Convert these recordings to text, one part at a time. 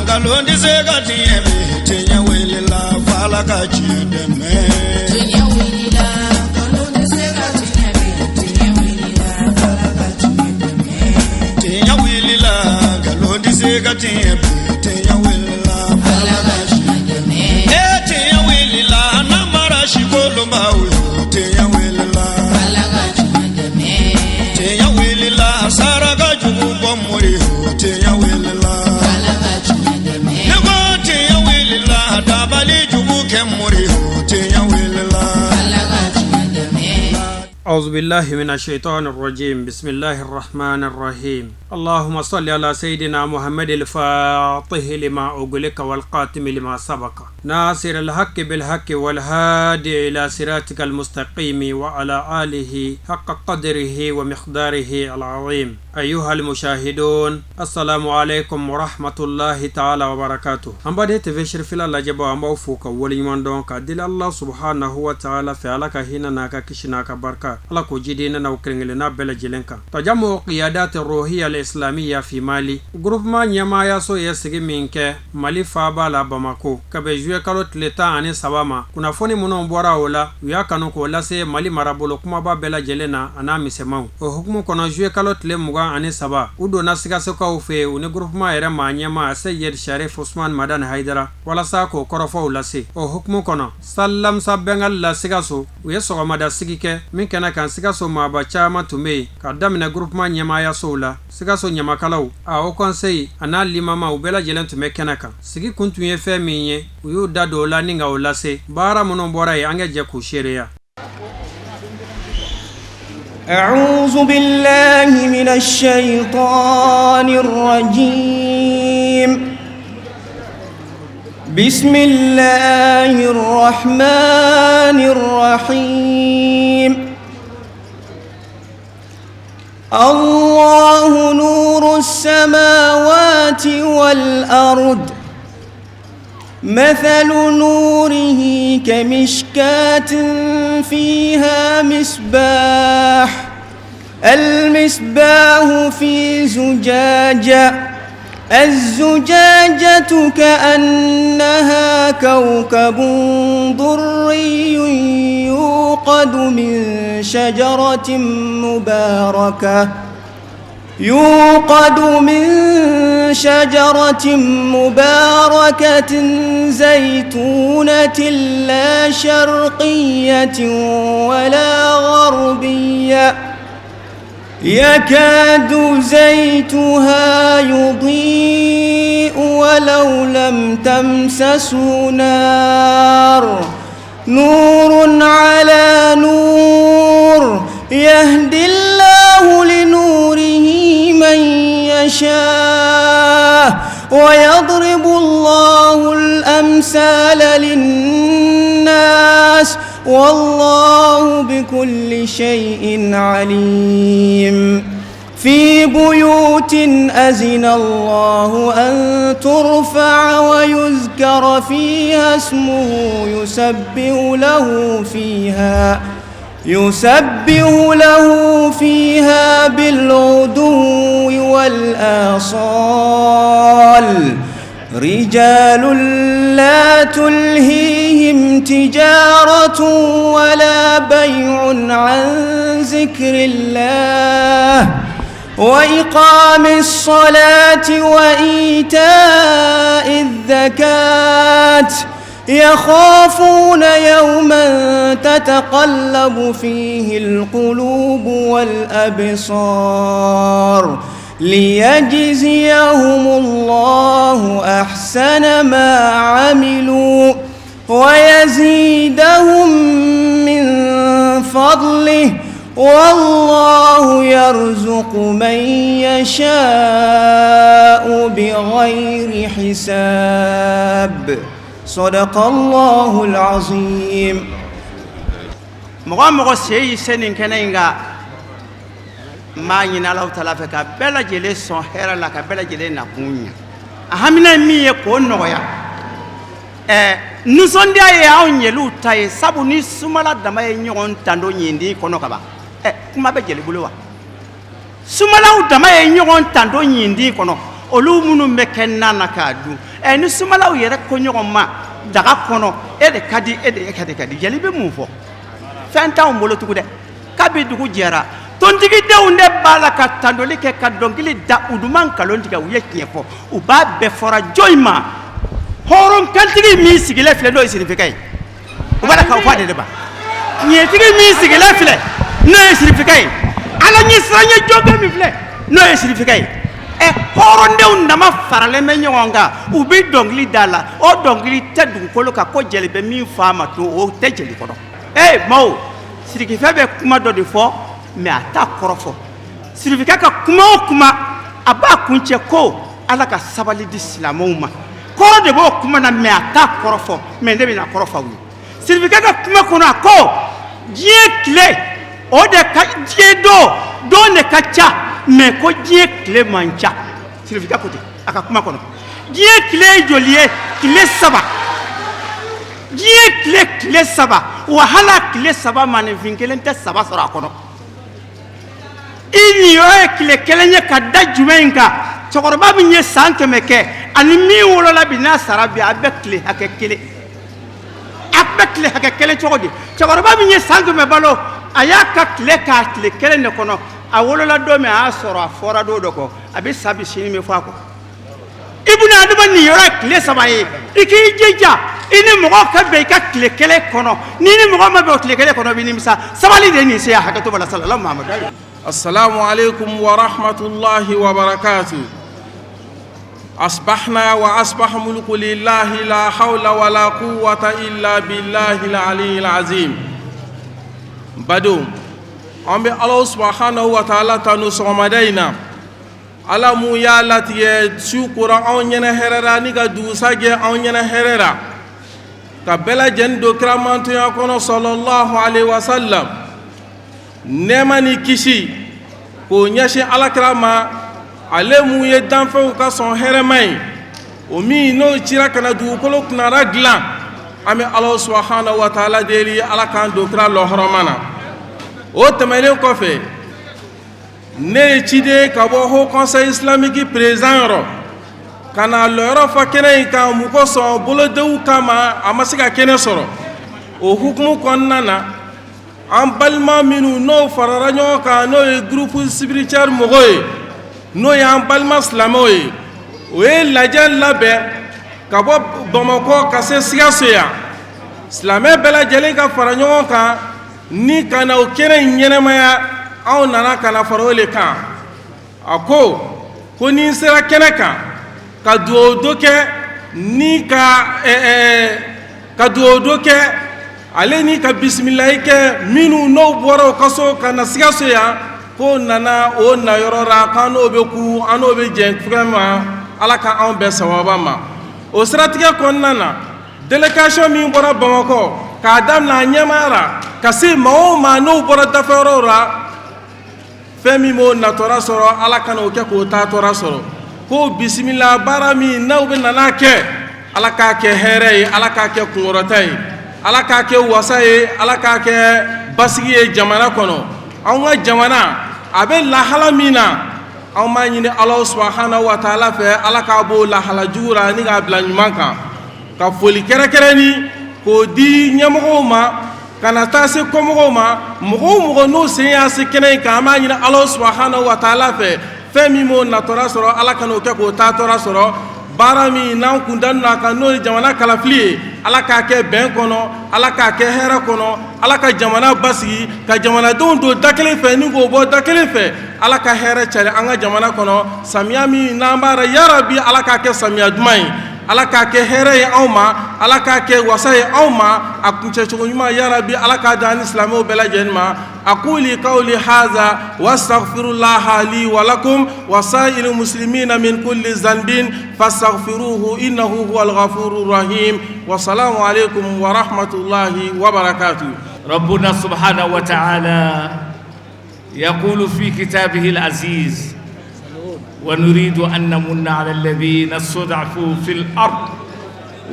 Galondi segati tenya wele la fala kachide me. Tenya wele la galondi segati tenya wele la fala kachide me. Tenya wele la galondi segati tenya wele la fala kachide me. Tenya wele la namara shikolo mawe tenya wele la fala kachide me. Tenya wele la saraga jugu bomori tenya wele la fala kachide me. Tenya wele la dabali jugu kemori tenya wele la fala kachide me. أعوذ بالله من الشيطان الرجيم بسم الله الرحمن الرحيم اللهم صل على سيدنا محمد الفاتح لما أغلق والقاتم لما سبق ناصر الحق بالحق والهادي إلى صراطك المستقيم وعلى آله حق قدره ومقداره العظيم أيها المشاهدون السلام عليكم ورحمة الله تعالى وبركاته أم بدأت تفشر في الله جبا أم بوفوك وليمان دونك دل الله سبحانه وتعالى في علاك هنا ناكا كشناك بركة الله كجدين نوكرنجلنا بلا جلنكا تجمع قيادات الروحية الإسلامية في مالي جروب ما نيما ياسو يسجي منك مالي فابا لا باماكو كبجوه كالوت لتا عني سباما كنا فوني منو مبورا ولا ويا كانو كولا سي مالي مرابولو كما با بلا جلنا أنا مسماو وحكمو كنا جوه كالوت لمغا عني سبا ودو ناسيكا سوكا وفي وني جروب ما يرى ما نيما سيد شريف عثمان مدان هيدرا ولا ساكو كرفو ولا سي وحكمو كنا سلام سابنغال لا سيكاسو ويسوغا مدا سيكيكي من كنا كان سيكاسو ما بچاما تومي كدامنا جروب ما نيما ياسولا سيكاسو نيما كالاو او كونسي انا ليماما وبلا جلن تومي كناكا سيكي كنتو يفهمي ويو دادو لا نيغا ولا سي بارا منو بوراي انجا جاكو شيريا أعوذ بالله من الشيطان الرجيم بسم الله الرحمن الرحيم الله نور السماوات والأرض مثل نوره كمشكاة فيها مصباح المصباح في زجاجة الزجاجة كأنها كوكب دري يوقد من شجرة مباركة زيتونة لا شرقية ولا غربية يكاد زيتها يضيء ولو لم تمسسه نار نور على نور يهدي الله لنوره من يشاء ويضرب الله الأمثال للناس والله بكل شيء عليم في بيوت أذن الله أن ترفع ويذكر فيها اسمه يسبح له فيها بالغدو والآصال رجال لا تلهيهم تجارة ولا بيع عن ذكر الله وإقام الصلاة وإيتاء الزكاة يخافون يوما تتقلب فيه القلوب والأبصار ليجزيهم الله أحسن ما عملوا ويزيدهم من فضله والله يرزق من يشاء بغير حساب صدق الله العظيم مغامرة سنين كنينغا ما ينالو تلافك بلا جلي سهرة لك بلا جلي نكونيا أهمنا مية كونويا نسوندا ياون يلو تاي سابوني سومالا دما ينيون تاندو يندي كونوكابا كما بجلي بلوا سومالا دما ينيون تاندو يندي كونو olu munu mekena nakadu ni sumalaw yɛrɛ ko ɲɔgɔn ma daga kɔnɔ e de ka di e de ka di jeli bɛ mun fɔ fɛn t'anw bolo tugun dɛ kabi dugu jɛra tontigidenw de b'a la ka tandoli kɛ ka dɔnkili da u duman nkalon tigɛ u ye tiɲɛ fɔ u b'a bɛɛ fɔra jɔn ma hɔrɔnkantigi min sigilen filɛ n'o ye sirifika ye u b'a la k'aw fɔ a de ba tiɲɛtigi min sigilen filɛ n'o ye sirifika ye ala ɲɛ siranɲɛ jɔnkɛ min filɛ n'o ye sirifika ye hɔrɔndenw dama faralen bɛ ɲɔgɔn kan u bɛ dɔnkili da la o dɔnkili tɛ dugukolo kan ko jeli bɛ min fa ma to o tɛ jeli kɔnɔ maaw sirikifɛ bɛ kuma dɔ de fɔ mais a t'a kɔrɔ fɔ sirifikɛ ka kuma o kuma a b'a kuncɛ ko ala ka sabali di silamɛw ma kɔrɔ de b'o kuma na mais a t'a kɔrɔ fɔ mais ne bɛna kɔrɔ fɔ aw ye sirifikɛ ka kuma kɔnɔ a ko diɲɛ tile o de ka diɲɛ don de ka ca mais ko diɲɛ tile man ca sirifikɛ ko ten a ka kuma kɔnɔ diɲɛ tile ye joli ye tile 3 diɲɛ tile 3 wahala tile 3 maninfin kelen tɛ 3 sɔrɔ a kɔnɔ i niyɔrɔ ye tile kelen ye ka da jumɛn in kan cɛkɔrɔba min ye san 100 kɛ ani min wolola bi n'a sara bi a bɛ tile hakɛ kelen a bɛ tile hakɛ kelen cogo di cɛkɔrɔba min ye san 100 balo a y'a ka tile k'a tile kelen de kɔnɔ a wolola don min a y'a sɔrɔ a fɔra don dɔ kɔ a bɛ sa bi sini bɛ fɔ a kɔ i bɛna adama niyɔrɔ ye tile 3 ye i k'i jija i ni mɔgɔ ka bɛn i ka tile kelen kɔnɔ n'i ni mɔgɔ ma bɛn o tile kelen kɔnɔ i bɛ nimisa sabali de ye nin se a hakɛto bala sallallahu Muhammadu السلام عليكم ورحمة الله وبركاته أصبحنا وأصبح ملك لله لا حول ولا قوة إلا بالله العلي العظيم بدوم أم الله سبحانه وتعالى تنصر مدينة على ميالات يشكر أن ينهرر نيكا دوساج أن ينهرر كبلا جندو كرامانت يكون صلى الله عليه وسلم nemani kisi ko ɲɛsin alakira ma ale mun ye danfɛnw ka sɔn hɛrɛma ye o min n'o cira kana dugukolo kunnara dilan an bɛ ala subhanahu wa taala deli ala k'an don kira lɔhɔrɔma na o tɛmɛnen kɔfɛ ne ye ciden ka bɔ haut conseil islamique président yɔrɔ ka na lɔyɔrɔ fa kɛnɛ in kan mun kosɔn bolodenw kama a ma se ka kɛnɛ sɔrɔ o hukumu kɔnɔna na an balima minnu n'o farara ɲɔgɔn kan n'o ye groupe spirituel mɔgɔw ye n'o ye an balima silamɛw ye o ye lajɛ labɛn ka bɔ bamakɔ ka se sikaso yan silamɛ bɛɛ lajɛlen ka fara ɲɔgɔn kan ni ka na o kɛnɛ in ɲɛnɛmaya anw nana ka na fara o le kan a ko ni n sera kɛnɛ kan ka dugawu dɔ kɛ ni ka dugawu dɔ kɛ ale ni ka bisimilayi kɛ minnu n'o bɔra o kaso ka na sikaso yan ko nana o nayɔrɔ la k'an n'o bɛ ku an n'o bɛ jɛn fɛn ma ala ka anw bɛɛ sababa ma o siratigɛ kɔnɔna na délégation min bɔra bamakɔ k'a daminɛ a ɲɛmaaya la ka se maa o maa n'o bɔra dafɛyɔrɔw la fɛn min b'o natɔra sɔrɔ ala ka n'o kɛ k'o taatɔra sɔrɔ ko bisimila baara min n'aw bɛ nana kɛ ala k'a kɛ hɛrɛ ye ala k'a kɛ kunkɔrɔta ye ala k'a kɛ wasa ye ala k'a kɛ basigi ye jamana kɔnɔ anw ka jamana a bɛ lahala min na anw b'a ɲini ala subhanahu wa taala fɛ ala k'a b'o lahala jugu la ni k'a bila ɲuman kan ka foli kɛrɛnkɛrɛnni k'o di ɲɛmɔgɔw ma ka na taa se kɔmɔgɔw ma mɔgɔ o mɔgɔ n'o sen y'a se kɛnɛ in kan an b'a ɲini ala subhanahu wa taala fɛ fɛn min b'o natɔra sɔrɔ ala ka n'o kɛ k'o taatɔra sɔrɔ baara min n'an kun danu na kan n'o ye jamana kalafili ye ala k'a kɛ bɛn kɔnɔ ala k'a kɛ hɛrɛ kɔnɔ ala ka jamana basigi ka jamanadenw don da kelen fɛ ni k'o bɔ da kelen fɛ ala ka hɛrɛ cari an ka jamana kɔnɔ samiya min n'an b'a la yarabi ala k'a kɛ samiya duman ye ala k'a kɛ hɛrɛ ye anw ma ala k'a kɛ wasa ye anw ma a kuncɛcogo ɲuman yarabi ala k'a di an ni silamɛw bɛɛ lajɛlen ma aquli qawli hadha wastaghfirullaha li wa lakum wa sa'iril muslimina min kulli dhanbin fastaghfiruhu innahu huwal ghafurur rahim wa salamu alaykum wa rahmatullahi wa barakatuh. ربنا سبحانه وتعالى يقول في كتابه العزيز ونريد أن نمن على الذين استضعفوا في الأرض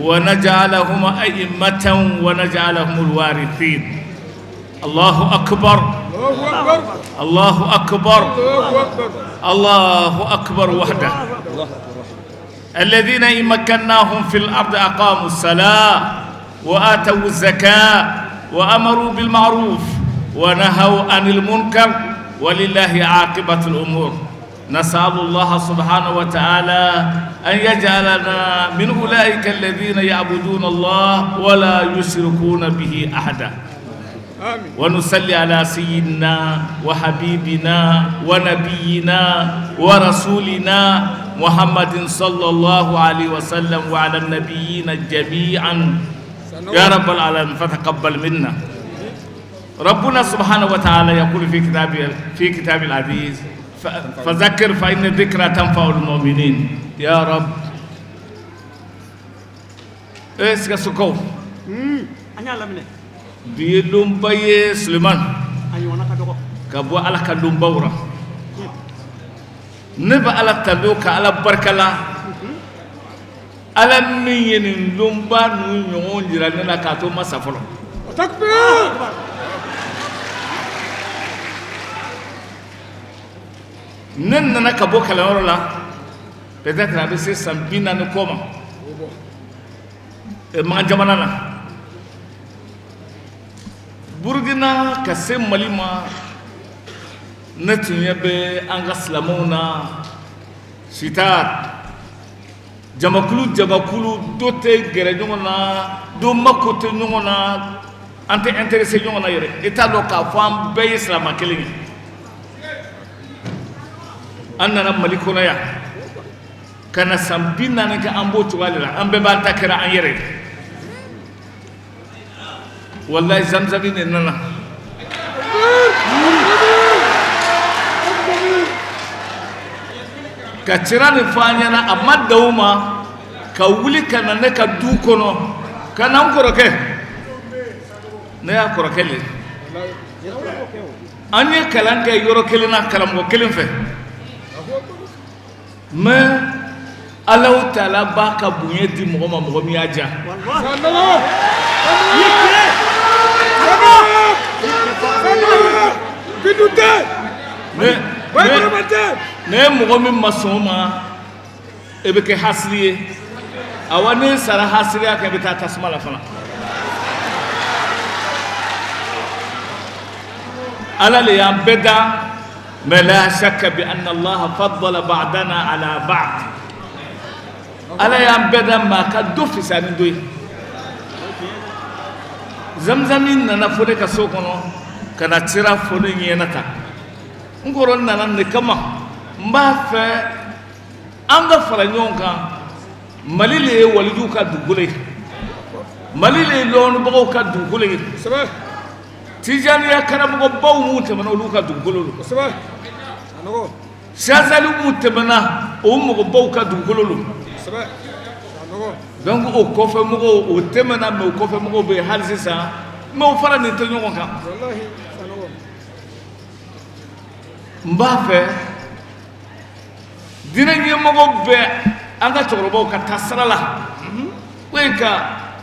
ونجعلهم أئمة ونجعلهم الوارثين. الله أكبر الله أكبر الله أكبر وحده. الذين إن مكناهم في الأرض أقاموا الصلاة وآتوا الزكاة وأمروا بالمعروف ونهوا عن المنكر ولله عاقبة الأمور. نسأل الله سبحانه وتعالى أن يجعلنا من أولئك الذين يعبدون الله ولا يشركون به أحدا. ونصلي على سيدنا وحبيبنا ونبينا ورسولنا محمد صلى الله عليه وسلم وعلى النبيين جميعا يا رب العالمين فتقبل منا. ربنا سبحانه وتعالى يقول في كتاب العزيز فذكر فإن الذكرى تنفع المؤمنين. يا رب اسك سكو بيلوم باي سليمان كبو على كلوم باورا نبا على تلوك على بركلا على مين لومبا نيون جيراننا كاتو ما سافلو تكبير نننا كبو كلامولا peut-être avec ces sambina ne comment ma jamanana Burkina kase malima netunya be anga slamona sitat jamakulu dote gere nyona do makote nyona ante intéressé nyona yere eta do ka fam be islam kelini annana malikona ya kana sambina ne ka ambo tuwalira ambe ba takira an yere wallahi zamzami ne nana ka cira ni fanyana amma dauma ka wuli kana ne ka du kono kana nkoroke ne ya koroke le anye kalanka yoro kelina kalamgo kelin fe me Allah Ta'ala baka bunye di mogo mi aja ne mogo mi masoma ebe ke hasliye awani sara hasliya ke bita tasma la fana ala le ya beda ما لا شك بأن الله فضل بعضنا على بعض ألا ينبدا ما كدف ساندوي زمزمين نفورك سوكونو كنا ترى فوري ينتا نقولون نانا نكما ما في أنغا فرنيونكا ماليلي والدوكا دوغولي ماليلي لون بغوكا دوغولي تيجاني يا كرام باو موت من لوكا دوغولو شازالو موت منا او مغو باوكا دوغولو donc o kofe mugo o temena me o kofe mugo be halsisa me o fara ni tenyo ka wallahi sanogo mbafe dinenye mugo be anga torobo ka tasrala weka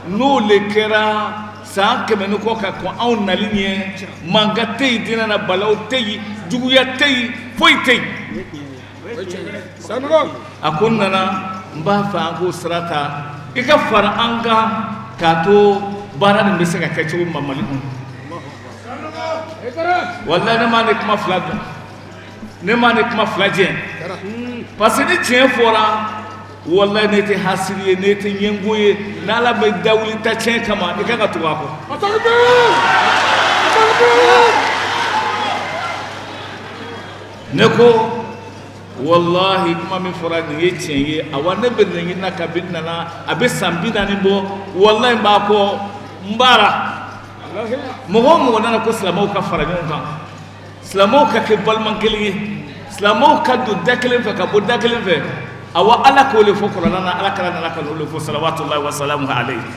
no lekera sa kemenu ko ka ko on na ligne manga tey dina na balaw tey juguya tey foy tey sanogo akonna na mba fa ko srata ika fara anga kato bara ni mbese ka kacho mamali wallahi ne manik ma flag ne manik ma flagje parce que tien fora wallahi ne te hasiriye ne te yengoye na la be dawli ta tien kama ika ka tuwa ko ne ko wallahi kuma min fora ni yetiye awane be ni na kabinna na abe sambina ni bo wallahi ba ko mbara mo na ko islamo ka farajon ka islamo ka ke balman keli islamo ka du daklen fa ka bo daklen fa awa ala ko le fo qur'ana na ala kala na ka le fo salawatullahi wa salamuhu alayhi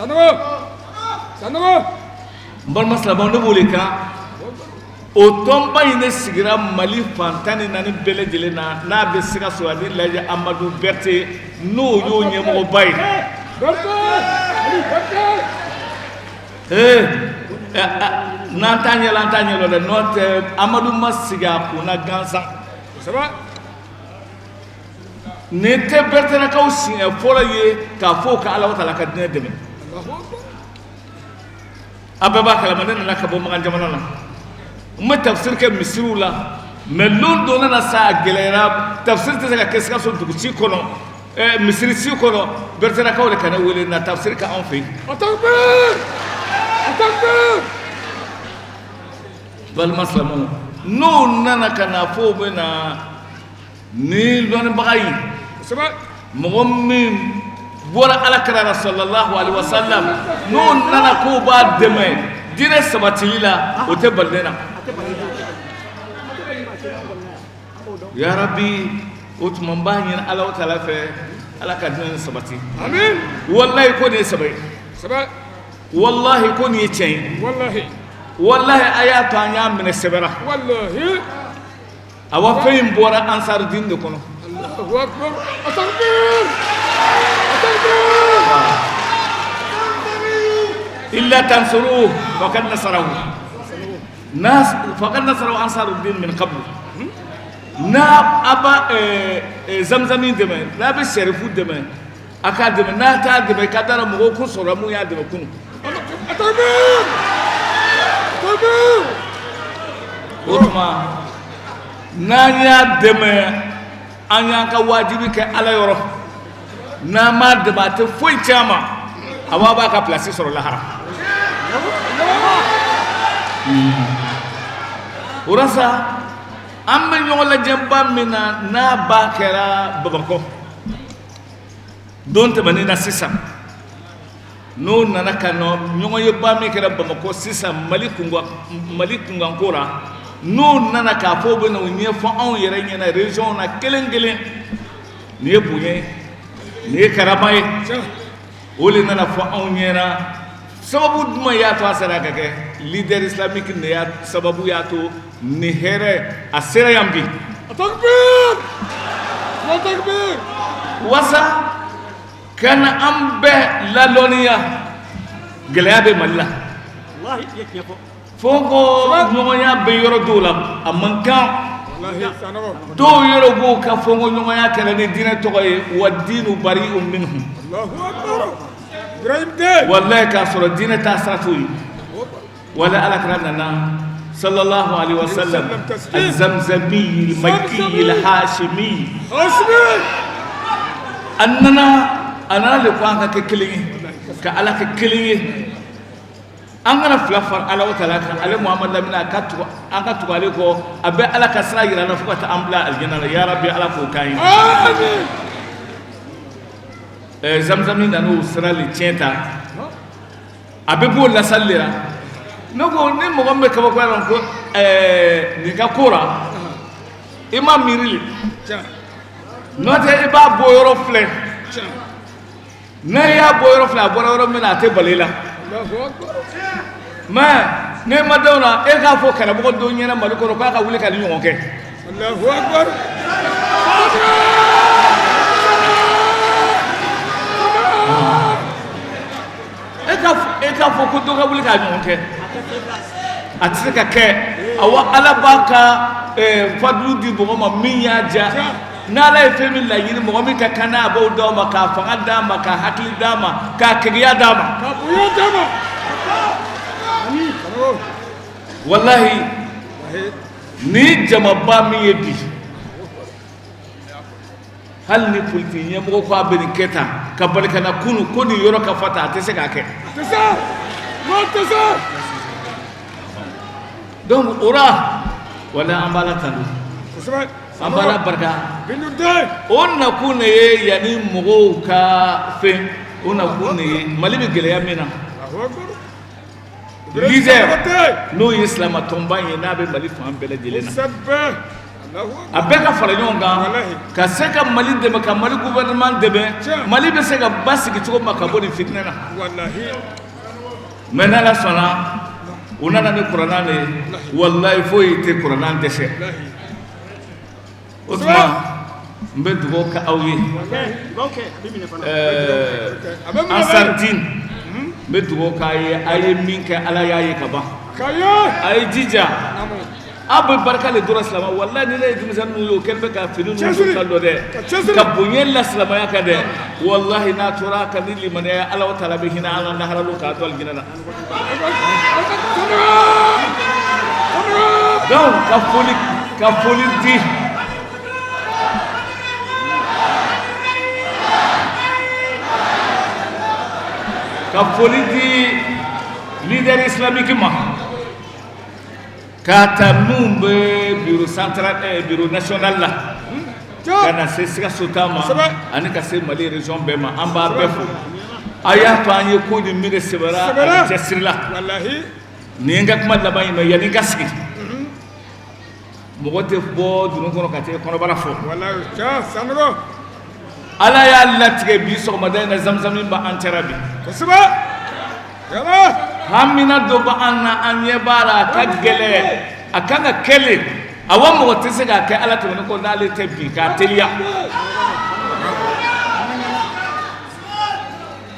sanogo mbal maslamo ne bolika o tomba ine sigira mali fantani nani bele jele na be siga so adi laje Amadou Berté no yo nyemo bay nantanye lo de note Amadou Masiga ko na gansa saba ne tɛ bertɛrɛkaw siɲɛ fɔlɔ ye k'a fɔ ka Alahu Taala ka diinɛ dɛmɛ a bɛɛ b'a kalama ne nana ka bɔ Magan jamana na n bɛ tafsir kɛ misiriw la mais don dɔ nana sa a gɛlɛyara tafsir tɛ se ka kɛ Sikaso duguci kɔnɔ misiri si kɔnɔ bertɛrɛkaw de ka ne wele na tafsir ka anw fɛ yen balima silamɛw n'o nana ka na fɔ o bɛ na ni lɔnnibaga ye mɔgɔ min bɔra alakira la sallallahu alaihi wasallam n'o nana k'o b'a dɛmɛ diinɛ sabatili la o tɛ bali ne na ya rabbi o tuma n b'a ɲini Alahu Taala fɛ Ala ka diinɛ sabati wallahi ko nin ye saba ye wallahi ko nin ye tiɲɛ ye wallahi a y'a to an y'a minɛ sɛbɛra awa fɛn in bɔra Ansar Din de kɔnɔ illa tansuruhu faqad nasarahu Ansar Din min qabl na aba Zamzami dɛmɛ n'a bɛ Sherifu dɛmɛ a k'a dɛmɛ n'a t'a dɛmɛ k'a dara mɔgɔw kun sɔrɔ mun y'a dɛmɛ kunu o tuma n'an y'a dɛmɛ an y'an ka wajibi kɛ Ala yɔrɔ n'an m'a dɛmɛ a tɛ foyi tiɲɛ a ma a b'a ka place sɔrɔ lahara o la sa an bɛ ɲɔgɔn lajɛba min na n'a ba kɛra Bamakɔ don tɛmɛnen na sisan n'o nana ka na ɲɔgɔn ye ba min kɛra Bamakɔ sisan Mali kunkanko la n'o nana k'a fɔ o bɛ na o ɲɛfɔ anw yɛrɛ ɲɛna région na kelen kelen nin ye bonya ye nin ye karama ye o de nana fɔ anw ɲɛna sababu jumɛn y'a to a sera ka kɛ leader islamique ne y'a sababu y'a to ni hɛrɛ a sera yan bi wasa kana an bɛɛ ladɔnniya gɛlɛya bɛ Mali la fo ko ɲɔgɔnya bɛ yɔrɔ dɔw la a man kan dɔw yɔrɔ b'o ka fɔ ko ɲɔgɔnya kɛra ni diinɛ tɔgɔ ye wa diinu bari'un minhu wallahi k'a sɔrɔ diinɛ taa sira t'o ye wala alakira nana sallallahu alaihi wasallam al-Zamzami al-Makki al-Hashimi a nana le ko an ka kɛ kelen ye ka Ala kɛ kelen ye an kana fila fara Alahu Taala kan ale Muhamadu lamina an ka tugu ale kɔ a bɛ Ala ka sira yira na fo ka taa an bila aljana la ya rabbi Ala k'o k'an ye Zamzami nan'o sira le tiɲɛ ta a bɛ b'o lasali de la ne ko ni mɔgɔ min bɛ kabako la ko nin ka ko la i ma miiri n'o tɛ i b'a bɔ yɔrɔ filɛ ne y'a bɔ yɔrɔ filɛ a bɔra yɔrɔ min na a tɛ bali la mais ne ma daw na e k'a fɔ karamɔgɔ dɔw ɲɛna Mali kɔnɔ k'a ka wuli ka ni ɲɔgɔn kɛ e k'a fɔ ko dɔ ka wuli k'a ɲɔgɔn kɛ a tɛ se ka kɛ awa Ala b'a ka fadulu di mɔgɔ ma min y'a diya n'Ala ye fɛn min laɲini mɔgɔ min ka kan n'a b'o d'aw ma k'a fanga d'a ma k'a hakili d'a ma k'a kegunya d'a ma wallahi ni jamaba min ye bi hali ni politique ɲɛmɔgɔ ko a bɛ nin kɛ tan ka bali ka na kunu ko nin yɔrɔ ka fa tan a tɛ se k'a kɛ donc o la wala an b'a la tanu an b'a la barika o nakun de ye yanni mɔgɔw ka fɛn o nakun de ye Mali bɛ gɛlɛya min na leader n'o ye silamɛ tɔnba ye n'a bɛ Mali fan bɛɛ lajɛlen na a bɛɛ ka fara ɲɔgɔn kan ka se ka Mali dɛmɛ ka Mali gouvernement dɛmɛ Mali bɛ se ka basigi cogo min ka bɔ nin fitinɛ na mais n'Ala sɔnna u nana ni kuranna de ye wallahi foyi tɛ kuranna dɛsɛ o tuma n bɛ dugawu kɛ aw ye Ansar Din n bɛ dugawu k'a ye a ye min kɛ Ala y'a ye ka ban a ye jija abu barka le dora silama wallahi ni ne dimisan nu yo kelbe ka finu nu kallo de ka bunyen la silama ya ka de wallahi na tura ka ni liman ya Allah taala be hina Allah na haralu ka tol ginana donc ka foli di leader islamique ma kata numbe bureau central bureau national la kana se sika sotama ani ka se Mali région bema amba befo aya to anye ko di mire sebara ani tesrila wallahi ni nga kuma la bayi me yani gaski mogote bo dunu kono kate kono bara fo wallahi cha sanro ala ya latige bi so madana zamzam ba antarabi kusuba yalla hamina do ba anna anye bara kagele akanga kele awamo wotese ga ke ala to ko dale tebi ka telia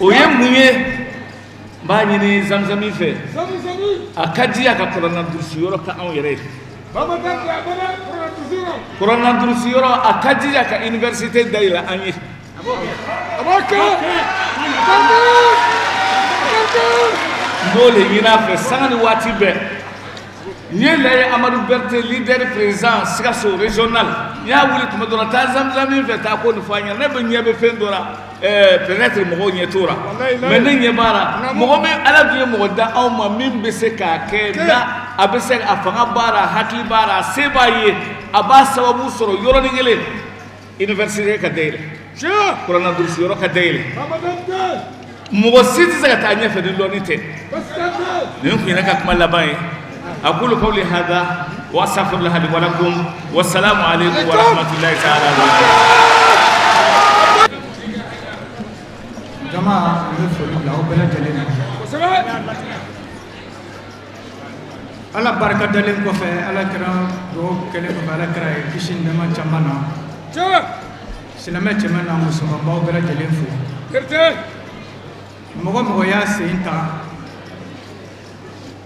oye muye ba ni zamzami fe akadi aka korona dursioro ka an yere baba korona dursioro akadi aka université daila anye dole yina fe sangani wati be nyele Amadou Berté leader président Sikasso régional ya wuli tuma dora ta zamzami fe ta ko ni fanya ne be nyebe fendora peut-être mo nyetura mais ne nyebara mo be ala duye mo da aw ma min be se ka ke da abese afanga bara hakli bara sebaye aba sababu soro yoro ni ngele université ka deile corona dursi yoro ka deile mo siti sa ta nyefe de lonite ne ko ina ka kuma labai أقول قولي هذا وأستغفر الله لي ولكم والسلام عليكم ورحمة الله تعالى وبركاته. جماعة نفسي لا أبلا جلنا. الله بركة دلهم كفى الله كرام روح كلام الله كراي كيشين دما جمانا. سلامة جمانا مسلم باو بلا جلهم فو. كرتة. مغو يا سينتا.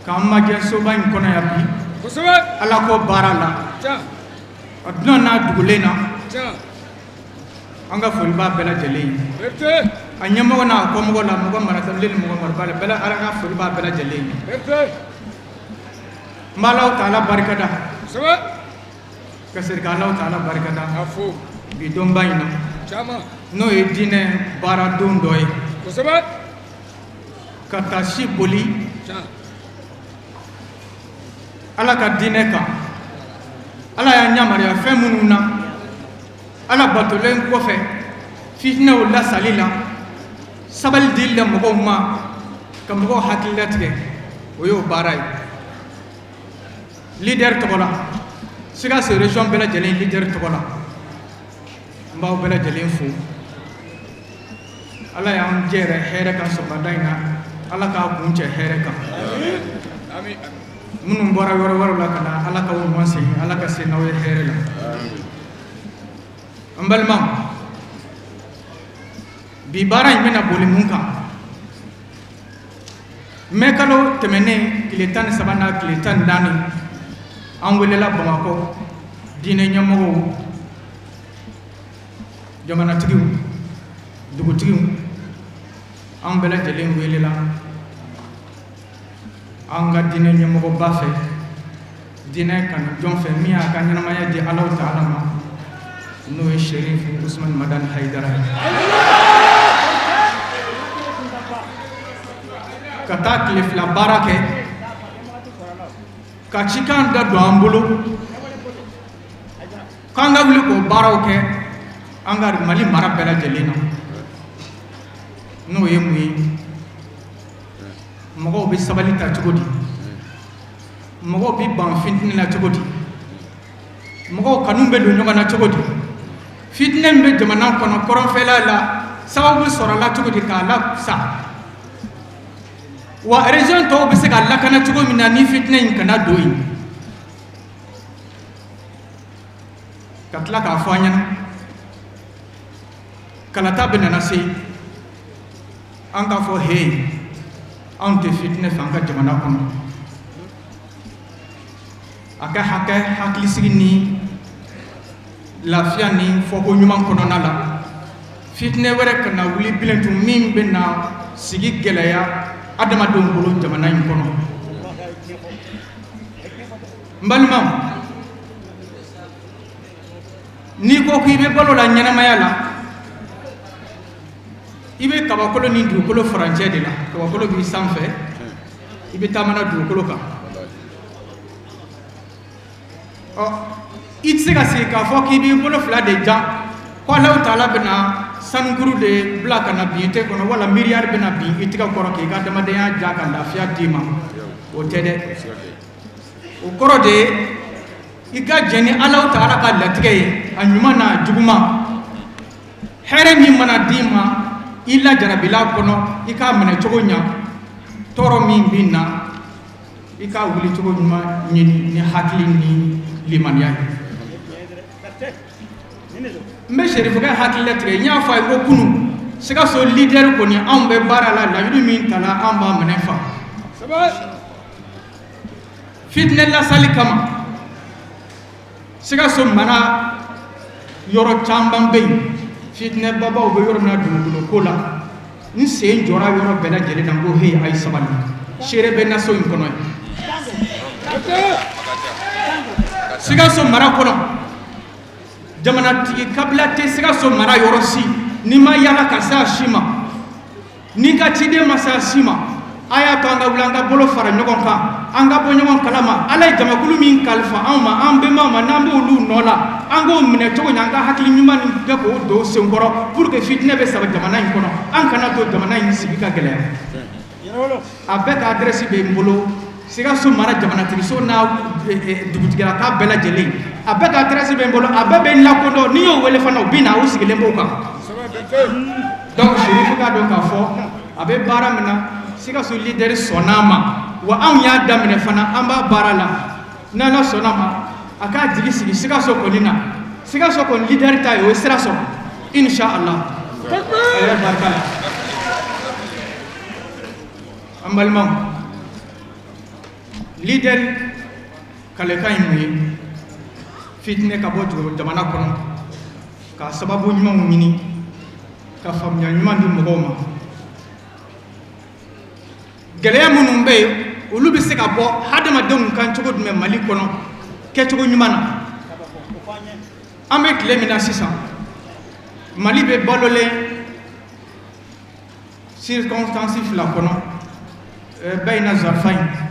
Kama gesoba in kona ya bi ala ko barala aduna na dugulena anga fulba bela jeli anyama wana ko mo la mo mara tamlil mo mar bala bela ala ga fulba bela jeli malaw taala barkada kasir galaw taala barkada afu bi domba ina no edine bara dondoy kata shi boli ala ka dinɛ kan ala y'a ɲamariya fɛn minnu na ala batolen kɔfɛ fitinɛw lasali la sabali dili la mɔgɔw ma ka mɔgɔw hakili latigɛ o y'o baara ye leader tɔgɔ la Sikasso région bɛɛ lajɛlen leader tɔgɔ la n b'aw bɛɛ lajɛlen fo ala y'an jɛrɛ hɛrɛ kan sɔgɔmada in na ala k'a kun cɛ hɛrɛ kan minnu bɔra yɔrɔ wɛrɛw la ka na ala ka o ɲuman segin ala ka se n'aw ye hɛrɛ la an balimaw bi baara in bɛna boli mun kan mai kalo tɛmɛnen tile 13 n'a tile 14 an welela Bamakɔ diinɛ ɲɛmɔgɔw jamanatigiw dugutigiw an bɛɛ lajɛlen welela an ka diinɛ ɲɛmɔgɔba fɛ diinɛ kanu jɔn fɛ min y'a ka ɲɛnamaya di Alahu Taala ma n'o ye Sherif Usman Madani Hayidara ye ka taa tile 2 baara kɛ ka cikan da don an bolo k'an ka wuli k'o baaraw kɛ an ka Mali mara bɛɛ lajɛlen na n'o ye mun ye mɔgɔw bɛ sabali ta cogo di mɔgɔw bɛ ban fitini na cogo di mɔgɔw kanu bɛ don ɲɔgɔn na cogo di fitinɛ min bɛ jamana kɔnɔ kɔrɔnfɛla la sababu sɔrɔla cogo di k'a la sa wa région tɔw bɛ se ka lakana cogo min na ni fitinɛ in kana don yen ka tila k'a fɔ an ɲɛna kalata bɛ nana se an k'a fɔ he anw tɛ fitinɛ fɛ an ka jamana kɔnɔ aka hakili sigi ni lafiya ni foko ɲuman kɔnɔna la fitinɛ wɛrɛ kana wuli bilentu min bena sigi gɛlɛya adamadenw bolo jamana in kɔnɔ n balimaw n'i ko k'i bɛ balo la ɲɛnamaya la i bɛ kabakolo ni dugukolo farancɛ de la kabakolo b'i sanfɛ i bɛ taamana dugukolo kan i tɛ se ka sigi k'a fɔ k'i b'i bolo fila de jan ko Alahu Taala bɛna sanukuru de bila ka na bin i tɛgɛ kɔnɔ wala miliyari bɛna bin i tɛgɛ kɔrɔ k'i ka adamadenya ja ka lafiya d'i ma o tɛ dɛ o kɔrɔ de ye i ka jɛn ni Alahu Taala ka latigɛ ye a ɲuman n'a juguman hɛrɛ min mana d'i ma i lajarabila kɔnɔ i k'a minɛ cogo ɲa tɔɔrɔ min bɛ na i k'a wuli cogo ɲuman ɲini ni hakili ni limaniya ye n bɛ serifukɛ hakili latigɛ n y'a fɔ a ye ko kunu Sikaso leader kɔni anw bɛ baara la laɲini min tala an b'a minɛ fa fitinɛ lasali kama Sikaso mara yɔrɔ caman bɛ yen fitinɛ babaw bɛ yɔrɔ min na dugukolo ko la n sen jɔra yɔrɔ bɛɛ lajɛlen na ko hey a ye sabali seere bɛ naso in kɔnɔ ye Sikaso mara kɔnɔ jamanatigi kabila tɛ Sikaso mara yɔrɔ si ni ma yala ka se a si ma ni ka ciden ma se a si ma a y'a to an ka wuli an ka bolo fara ɲɔgɔn kan an ka bɔ ɲɔgɔn kalama Ala ye jamakulu min kalifa anw ma an bɛnbaw ma n'an b'olu nɔ la an k'o minɛ cogo ɲɛ an ka hakili ɲuman nin kɛ k'o don senkɔrɔ pour que fitinɛ bɛ saba jamana in kɔnɔ an kana to jamana in sigi ka gɛlɛya a bɛɛ ka adresse bɛ n bolo Sikaso mara jamanatigiso n'a dugutigilaka bɛɛ lajɛlen a bɛɛ ka adresse bɛ n bolo a bɛɛ bɛ n lakodɔn n'i y'o wele fana u bɛ na u sigilen b'o kan donc Serifu k'a dɔn k'a fɔ a bɛ baara min na Sikaso leader sɔnn'a ma wa anw y'a daminɛ fana an b'a baara la n'Ala sɔnn'a ma a k'a jigi sigi Sikaso kɔni na Sikaso kɔni leader ta ye o ye sira sɔrɔ inshallah a yɛrɛ barika la an balimaw leader kalekan ye mun ye fitinɛ ka bɔ jamana kɔnɔ ka sababu ɲumanw ɲini ka faamuya ɲuman di mɔgɔw ma gɛlɛya minnu bɛ yen olu bɛ se ka bɔ hadamadenw kan cogo jumɛn Mali kɔnɔ kɛcogo ɲuman na an bɛ tile min na sisan Mali bɛ balolen circonstance fila kɔnɔ bayna zarfayn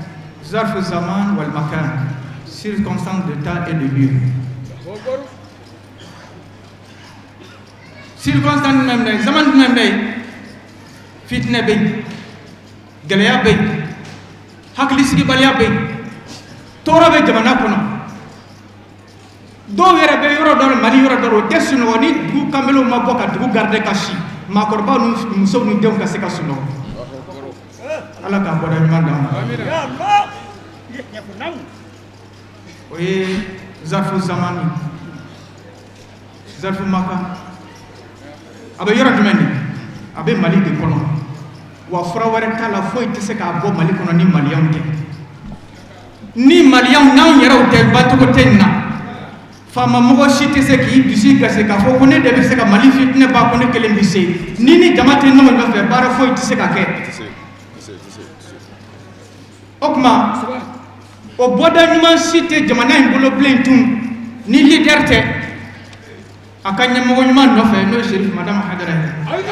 zarfu zaman wal makan circonstance de temps et de lieu circonstance jumɛn bɛ yen zaman jumɛn bɛ yen fitinɛ bɛ yen gɛlɛya bɛ yen hakilisigibaliya bɛ yen tɔɔrɔ bɛ jamana kɔnɔ dɔw yɛrɛ bɛ yɔrɔ dɔ la Mali yɔrɔ dɔ la o tɛ sunɔgɔ ni dugu kanbɛlenw ma bɔ ka dugu garder ka si maakɔrɔbaw ni musow ni denw ka se ka sunɔgɔ Ala k'a bɔda ɲuman d'an ma o ye zarfu zamani zarfu maka a bɛ yɔrɔ jumɛn de a bɛ Mali de kɔnɔ wa fura wɛrɛ t'a la foyi tɛ se k'a bɔ Mali kɔnɔ ni maliyɛnw tɛ ni maliyɛnw n'anw yɛrɛw tɛ bancogo tɛ nin na faama mɔgɔ si tɛ se k'i dusu gasi k'a fɔ ko ne de bɛ se ka Mali fitinɛ ban ko ne kelen bɛ se ni ni jama tɛ ɲɔgɔn nɔfɛ baara foyi tɛ se ka kɛ o tuma o bɔda ɲuman si tɛ jamana in bolo bilen tun ni leader tɛ a ka ɲɛmɔgɔ ɲuman nɔfɛ n'o ye Serifu Madama Hadara ye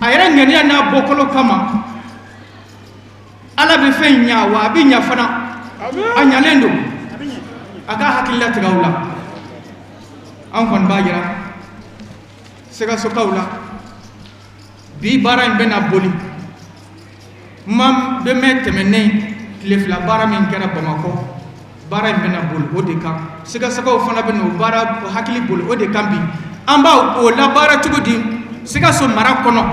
a yɛrɛ ŋaniya n'a bɔkolo kama Ala bɛ fɛn ɲa wa a bɛ ɲa fana a ɲalen don a ka hakili latigɛ aw la an kɔni b'a jira Sikasokaw la bi baara in bɛna boli ma bɛ mɛn tɛmɛnen tile fila baara min kɛra Bamakɔ baara in bɛna boli o de kan Sikasokaw fana bɛ n'o baara hakili boli o de kan bi an b'a o labaara cogo di Sikaso mara kɔnɔ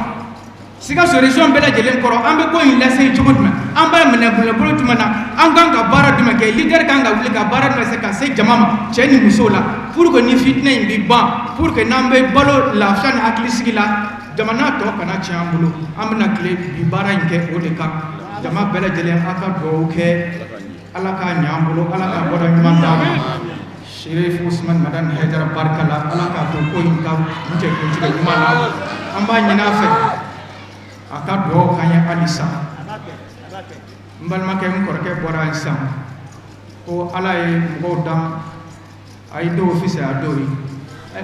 Sikaso région bɛɛ lajɛlen kɔrɔ an bɛ ko in lase cogo jumɛn an b'a minɛ bolo jumɛn na an kan ka baara jumɛn kɛ leader kan ka wuli ka baara jumɛn se ka se jama ma cɛ ni musow la pour que ni fitinɛ in bɛ ban pour que n'an bɛ balo lafiya ni hakilisigi la jamana tɔ kana tiɲɛ an bolo an bɛna tile bi baara in kɛ o de kan jama bɛɛ lajɛlen a ka dugawu kɛ ala ka nyambulo ala ka boda nyuma dama Sheriff Usman Madan Haidar Barkala ala ka to ko inka mute ko tiga nyuma na amba nyina fe aka do kanya alisa mbal make mu ko ke bora insam ko ala e mo dam ay do office adori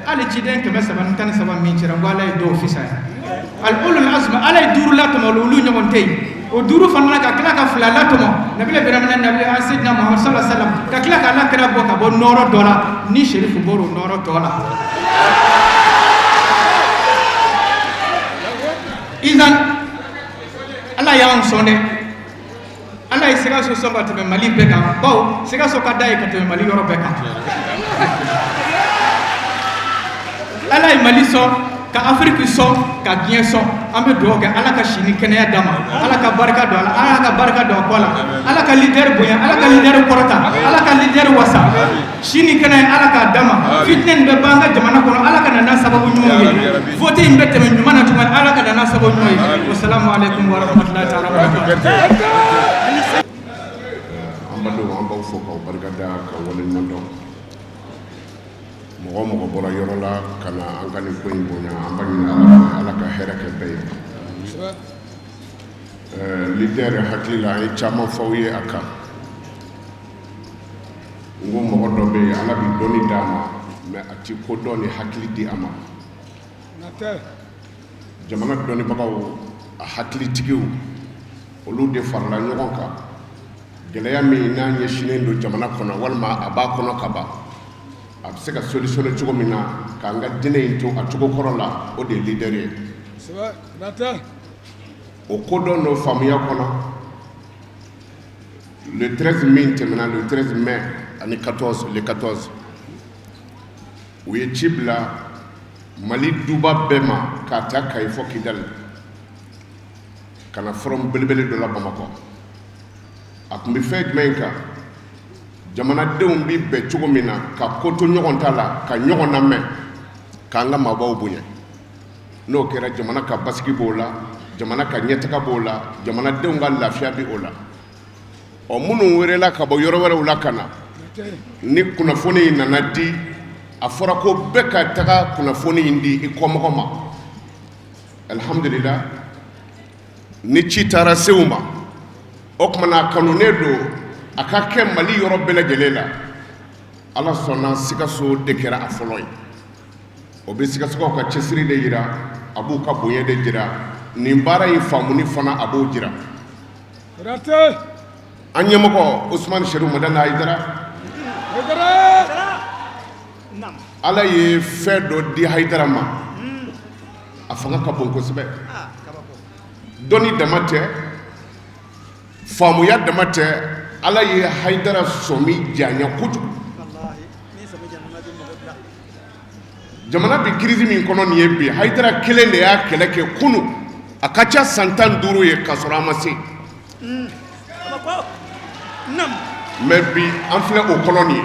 ali jiden ke saban tan saban min cira wala e do office al ulul azma ala duru la to lulu nyamon tay o duru fanna ka kila ka fulala to mo nabile biramana nabi asidna muhammad sallallahu alaihi wasallam ka kila ka Allah kira bo ka bo noro dola ni sherifu boro noro dola izan Allah ya on sonde Allah isiga so somba to mali beka bawo siga so ka dai ka to mali yoro beka Allah mali so ka Afrique so ka bien so ambe doga ala ka shini kenya dama ala ka baraka do kola ala ka leader boya ala ka leader korata ala ka leader wasa shini kenya ala ka dama fitnen be banga jamana kono ala ka nana sababu nyumo ye vote imbete men nyumana tuma ala ka nana sababu nyumo wassalamu alaikum wa rahmatullahi ta'ala wa barakatuh amado amba fo ka baraka da ka wala nyando mo bora yorola kana angani ko imbonya ambani ala ka herake bay leader hakila e chama fawye aka ngo mo do be ala bi doni dama me ati ko doni hakili di ama nata jamana doni bagaw hakili tigiw olu de farla nyogon ka geleya mi na nyeshine ndo jamana kono walma aba kono kaba a bɛ se ka solution cogo min na k'an ka diinɛ in to a cogo kɔrɔ la o de ye leader ye o ko dɔn n'o faamuya kɔnɔ le 13 min tɛmɛna le 13 mai ani 14 le 14 u ye ci bila Mali duba bɛɛ ma k'a ta Kayi fɔ Kidali ka na forum belebele dɔ la Bamakɔ a tun bɛ fɛn jumɛn kan jamanadenw bi bɛn cogo min na ka ko to ɲɔgɔn ta la ka ɲɔgɔn lamɛn k'an ka maabaw bonya n'o kɛra jamana ka basigi b'o la jamana ka ɲɛtaga b'o la jamanadenw ka lafiya bi o la ɔ minnu wɛrɛla ka bɔ yɔrɔ wɛrɛw la ka na ni kunnafoni in nana di a fɔra ko bɛɛ ka taga kunnafoni in di i kɔmɔgɔ ma alhamdulillah ni ci taara se u ma o kumana a kanunen don a ka kɛ Mali yɔrɔ bɛɛ lajɛlen la ala sɔnna Sikaso de kɛra a fɔlɔ ye o bɛ Sikasokaw ka cɛsiri de jira a b'u ka bonya de jira nin baara in faamuni fana a b'o jira an ɲɛmɔgɔ Usman Sherif Madan Haidara ala ye fɛn dɔ di Haidara ma a fanga ka bon kosɛbɛ dɔnni dama tɛ faamuya dama tɛ ala ye Haidara sɔmi janya kojugu jamana bi crise min kɔnɔ nin ye bi Haidara kelen de y'a kɛlɛ kɛ kunu a ka ca san 15 ye ka sɔrɔ a ma se mais bi an filɛ o kɔnɔ nin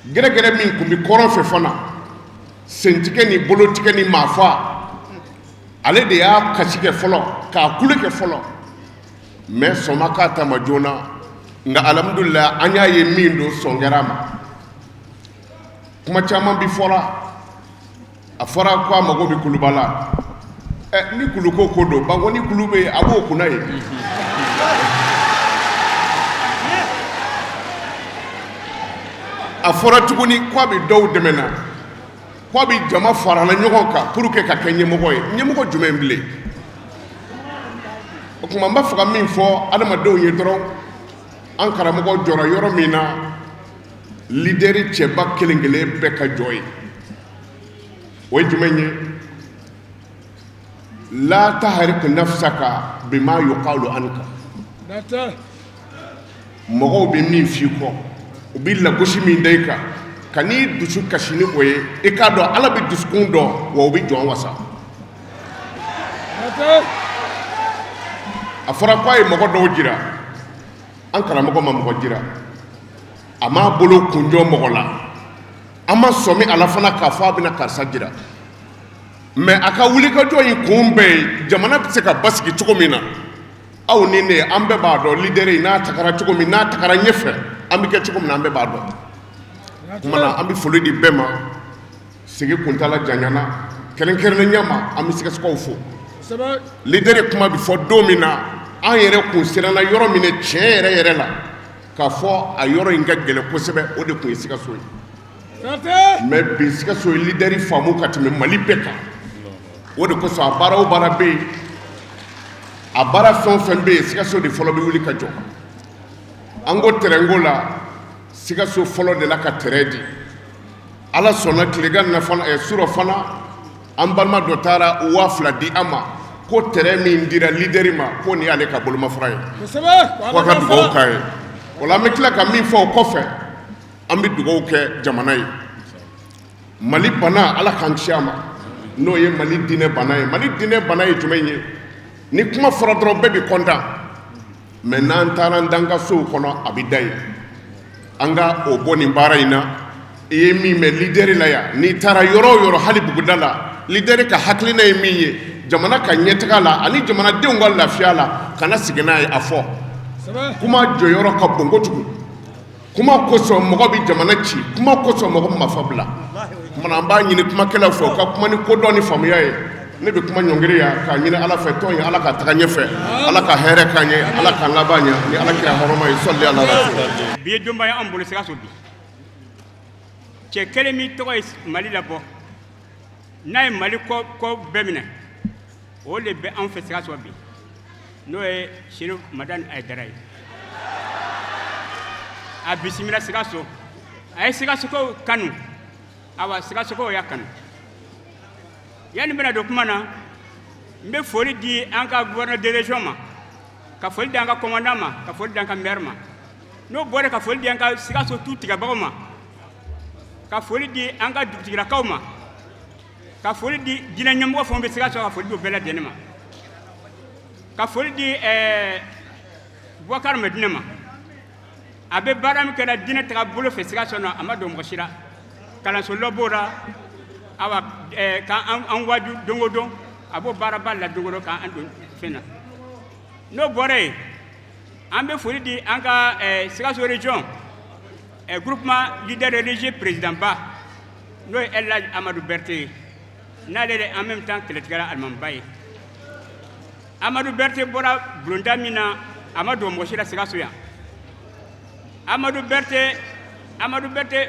ye gɛrɛgɛrɛ min kun bi kɔrɔn fɛ fana sentigɛ ni bolotigɛ ni maafa ale de y'a kasi kɛ fɔlɔ k'a kule kɛ fɔlɔ mais sɔnma k'a ta ma joona nka alhamdulillah an y'a ye min don sɔn kɛra a ma kuma caman bi fɔra a fɔra ko a mago bɛ kuluba la ni kulu ko ko don banko ni kulu bɛ yen a b'o kunna ye a fɔra tuguni ko a bɛ dɔw dɛmɛ na ko a bɛ jama farala ɲɔgɔn kan pour que ka kɛ ɲɛmɔgɔ ye ɲɛmɔgɔ jumɛn bilen o kuma n b'a fɛ ka min fɔ adamadenw ye dɔrɔn an karamɔgɔ jɔra yɔrɔ min na lideri cɛba kelen kelen bɛɛ ka jɔ ye o ye jumɛn ye la tahrik nafsaka bima yuqalu anka mɔgɔw bɛ min f'i kɔ u bɛ lagosi min da i kan ka n'i dusu kasi ni o ye i k'a dɔn ala bɛ dusukun dɔn wa u bɛ jɔn wasa a fɔra ko a ye mɔgɔ dɔw jira an karamɔgɔ ma mɔgɔ jira a m'a bolo kunjɔ mɔgɔ la an ma sɔmi ala fana k'a fɔ a bɛna karisa jira mais a ka wulikajɔ in kun bɛɛ ye jamana bɛ se ka basigi cogo min na aw ni ne an bɛɛ b'a dɔn leader n'a tagara cogo min n'a tagara ɲɛfɛ an bɛ kɛ cogo min na an bɛɛ b'a dɔn kuma na an bɛ foli di bɛɛ ma sigi kuntala janyana kɛrɛnkɛrɛnnenya ma an bɛ Sikasokaw fo leader kuma bɛ fɔ don min na an yɛrɛ kun siranna yɔrɔ min tiɲɛ yɛrɛ la k'a fɔ a yɔrɔ in ka gɛlɛn kosɛbɛ o de kun ye Sikaso ye mais bi Sikaso ye leader faamu ka tɛmɛ Mali bɛɛ kan o de kosɔn a baara o baara bɛ yen a baara fɛn o fɛn bɛ yen Sikaso de fɔlɔ bɛ wuli ka jɔ an ko terrainko la Sikaso fɔlɔ de la ka terrain di ala sɔnna tilegan na fana surɔ fana an balima dɔ taara 2000 di an ma ko terrain min dira leader ma ko nin y'ale ka bolomafara ye ko ka dugawu k'a ye wala an bɛ tila ka min fɔ o kɔfɛ an bɛ dugawu kɛ jamana ye Mali bana ala k'an kisi a ma n'o ye Mali diinɛ bana ye Mali diinɛ bana ye jumɛn ye ni kuma fɔra dɔrɔn bɛɛ bɛ content mais n'an taara an dan ka sow kɔnɔ a bɛ da yen an ka o bɔ nin baara in na i ye min mɛn leader la yan n'i taara yɔrɔ o yɔrɔ hali buguda la leader ka hakilina ye min ye jamana ka ɲɛtaga la ani jamanadenw ka lafiya la kana sigi n'a ye a fɔ kuma jɔyɔrɔ ka bon kojugu kuma kosɔn mɔgɔ bɛ jamana ci kuma kosɔn mɔgɔ ma fa bila kumana an b'a ɲini kumakɛlaw fɛ u ka kuma ni kodɔn ni faamuya ye ne bɛ kuma ɲɔngiri yan k'a ɲini ala fɛ tɔn ye ala ka taga ɲɛfɛ ala ka hɛrɛ k'an ye ala k'an laban ɲɛ ni ala kira hɔrɔma ye sɔli ala rasul bi ye donba ye an bolo Sikaso bi cɛ kelen min tɔgɔ ye Mali labɔ n'a ye Mali kɔ bɛɛ minɛ o de bɛ an fɛ Sikaso bi n'o ye Cherif Madani Aidara ye a bisimila Sikaso a ye Sikasokaw kanu awa Sikasokaw y'a kanu yanni bɛna don kuma na n bɛ foli di an ka gouverneur de région ma ka foli di an ka commandant ma ka foli di an ka maire ma n'o bɔra ka foli di an ka Sikaso tu tigɛbagaw ma ka foli di an ka dugutigilakaw ma ka foli di diinɛ ɲɛmɔgɔ fɛnw bɛ Sikaso ka foli di o bɛɛ lajɛlen ma ka foli di Boubacar Medina ma a bɛ baara min kɛra diinɛ tagabolo fɛ Sikaso na a ma don mɔgɔ si la kalanso dɔ b'o la awa k'an waju don o don a b'o baaraba la don o don k'an don fɛn na n'o bɔra yen an bɛ foli di an ka Sikaso région groupement leader religieux président ba n'o ye El Hadj Amadou Berté ye n'ale de en même temps kɛlɛtigɛla alimamiba ye Amadou Berté bɔra bulonda min na a ma don mɔgɔ si la Sikaso yan Amadou Berté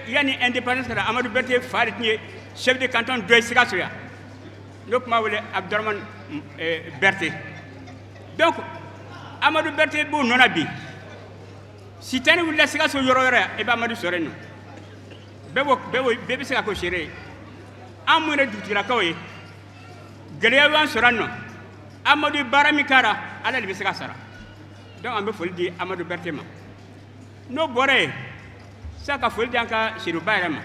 yani indépendance kɛra Amadou Berté fa de tun ye chef de canton dɔ ye Sikaso yan n'o kuma wele Abdourahmane Berté donc Amadou Berté b'o nɔ na bi sitani wulila Sikaso yɔrɔ yɔrɔ yan e bɛ Amadou sɔrɔ yen nɔ bɛɛ bɛ se ka k'o seere ye an mun yɛrɛ dugutigilakaw ye gɛlɛya y'an sɔrɔ yan nɔ Amadou ye baara min kɛra ala de bɛ se ka sara donc an bɛ foli di Amadou Berté ma n'o bɔra yen sisan ka foli di an ka Seriba yɛrɛ ma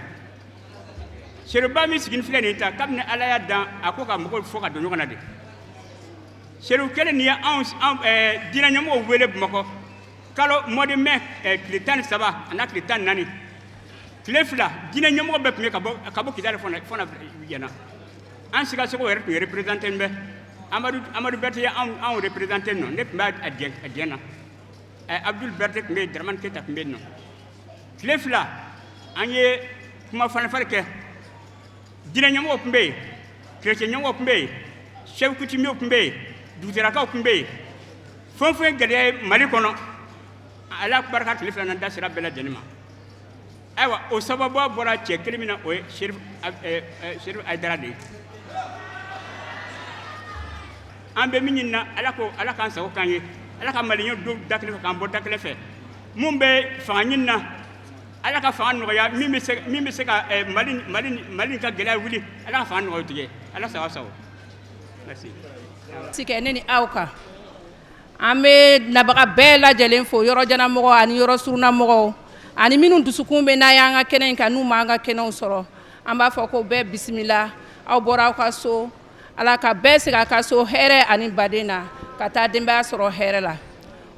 Seriba min sigini filɛ nin ta kabini ala y'a dan a ko ka mɔgɔw fɔ ka don ɲɔgɔn na de Seriba kelen nin ye diinɛ ɲɛmɔgɔw wele Bamakɔ kalo mois de mai tile 13 a n'a tile 14 tile 2 diinɛ ɲɛmɔgɔ bɛɛ tun ye ka bɔ Kidali fana yɛna an Sikasokaw yɛrɛ tun ye représenté bɛ Amadou Berté ye anw représenté nɔ ne tun b'a diɲɛ na Abdoul Berté tun bɛ yen Dramane Keita tun bɛ yen nɔ tile 2 an ye kuma fanfari kɛ diinɛ ɲɛmɔgɔw tun bɛ yen chrétien ɲɛmɔgɔw tun bɛ yen chef coutumiers tun bɛ yen dugutigilakaw tun bɛ yen fɛn o fɛn gɛlɛya ye Mali kɔnɔ ala barika tile 2 nan da sera bɛɛ lajɛlen ma ayiwa o sababu bɔra cɛ kelen min na o ye Cherif Aidara de ye an bɛ min ɲinina ala k'an sago k'an ye ala ka maliɲɛw don da kelen fɛ k'an bɔ da kelen fɛ mun bɛ fanga ɲini na ala ka fanga nɔgɔya min bɛ se ka Mali ka gɛlɛya wuli ala ka fanga nɔgɔya tigɛ ala sago merci. Sikɛ ne ni aw kan an bɛ nabaga bɛɛ lajɛlen fo yɔrɔjanamɔgɔw ani yɔrɔ surunamɔgɔw ani minnu dusukun bɛ n'a y'an ka kɛnɛ in kan n'u m'an ka kɛnɛw sɔrɔ an b'a fɔ ko bɛɛ bisimila aw bɔra aw ka so ala ka bɛɛ segin a ka so hɛrɛ ani baden na ka taa denbaya sɔrɔ hɛrɛ la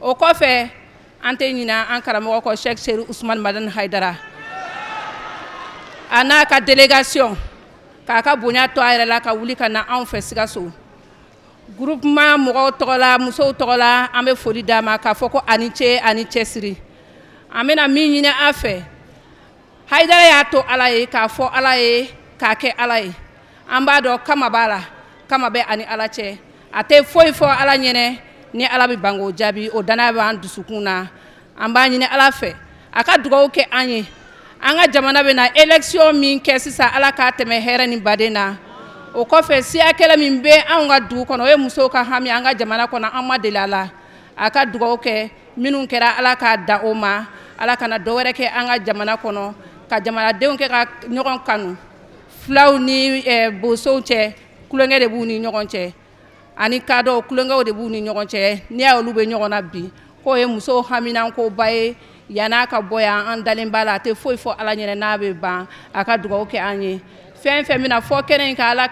o kɔfɛ an tɛ ɲina an karamɔgɔ kɔ Cheikh Cherif Ousmane Madani Haidara a n'a ka délégation k'a ka bonya to a yɛrɛ la ka wuli ka na anw fɛ Sikaso groupement mɔgɔw tɔgɔ la musow tɔgɔ la an bɛ foli d'a ma k'a fɔ ko ani ce ani cɛsiri an bɛna min ɲini a fɛ Haidara y'a to Ala ye k'a fɔ Ala ye k'a kɛ Ala ye an b'a dɔn kama b'a la kama bɛ ani Ala cɛ a tɛ foyi fɔ Ala ɲɛnɛ ni Ala bɛ ban k'o jaabi o danaya b'an dusukun na an b'a ɲini Ala fɛ a ka dugawu kɛ an ye an ka jamana bɛ na élection min kɛ sisan Ala k'a tɛmɛ hɛrɛ ni baden na o kɔfɛ siya kɛlɛ min bɛ anw ka dugu kɔnɔ o ye musow ka hami an ka jamana kɔnɔ an ma deli a la a ka dugawu kɛ minnu kɛra Ala k'a da o ma Ala kana dɔ wɛrɛ kɛ an ka jamana kɔnɔ ka jamanadenw kɛ ka ɲɔgɔn kanu filaw ni bosow cɛ kulonkɛ de b'u ni ɲɔgɔn cɛ ani kadɔw kulonkɛw de b'u ni ɲɔgɔn cɛ n'i y'a olu bɛ ɲɔgɔn na bi k'o ye musow haminankoba ye yan'a ka bɔ yan an dalen b'a la a tɛ foyi fɔ Ala ɲɛna n'a bɛ ban a ka dugawu kɛ an ye fɛn fɛn bɛna fɔ kɛnɛ in kan Ala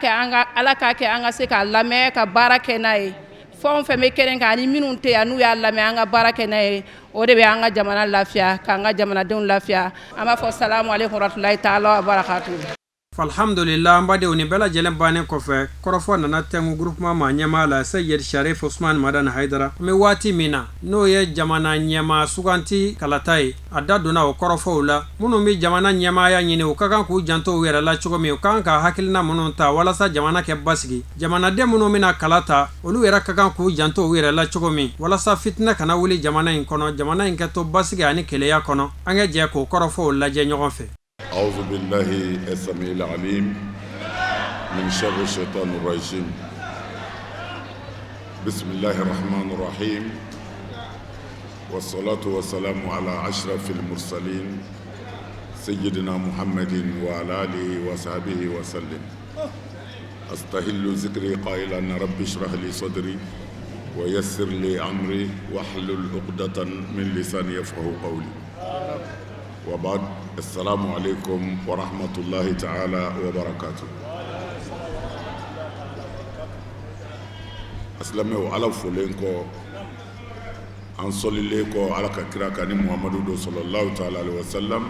k'a kɛ an ka se k'a lamɛn ka baara kɛ n'a ye fɛn fɛn bɛ kɛnɛ in kan ani minnu tɛ yan n'u y'a lamɛn an ka baara kɛ n'a ye o de bɛ an ka jamana lafiya k'an ka jamanadenw lafiya an b'a fɔ salamu aleykum warahmatulahi taala wa barakatuhu. Alhamdulillah an badenw ni bɛɛ lajɛlen bannen kɔfɛ kɔrɔfɔ nana tɛngu groupement ma ɲɛmaa la Seyid Sharif Usman Madan Haidara an bɛ waati min na n'o ye jamana ɲɛmaa suganti kalata ye a da donna o kɔrɔfɔw la minnu bɛ jamana ɲɛmaaya ɲini u ka kan k'u janto u yɛrɛ la cogo min u kan ka hakilina minnu ta walasa jamana kɛ basigi jamanaden minnu bɛna kala ta olu yɛrɛ ka kan k'u janto u yɛrɛ la cogo min walasa fitina kana wuli jamana in kɔnɔ jamana in kɛ to basigi ani keleya kɔnɔ an ka jɛ k'o kɔrɔfɔw lajɛ ɲɔgɔn fɛ. أعوذ بالله السميع العليم من شر الشيطان الرجيم بسم الله الرحمن الرحيم والصلاة والسلام على أشرف المرسلين سيدنا محمد وعلى آله وصحبه وسلم أستهل ذكري قائلا رب اشرح لي صدري ويسر لي أمري واحلل عقدة من لساني يفقهوا قولي وبعد السلام عليكم ورحمة الله تعالى وبركاته. أسلامي على فلينكو أنصلي ليكو على كراكاني محمد صلى الله تعالى عليه وسلم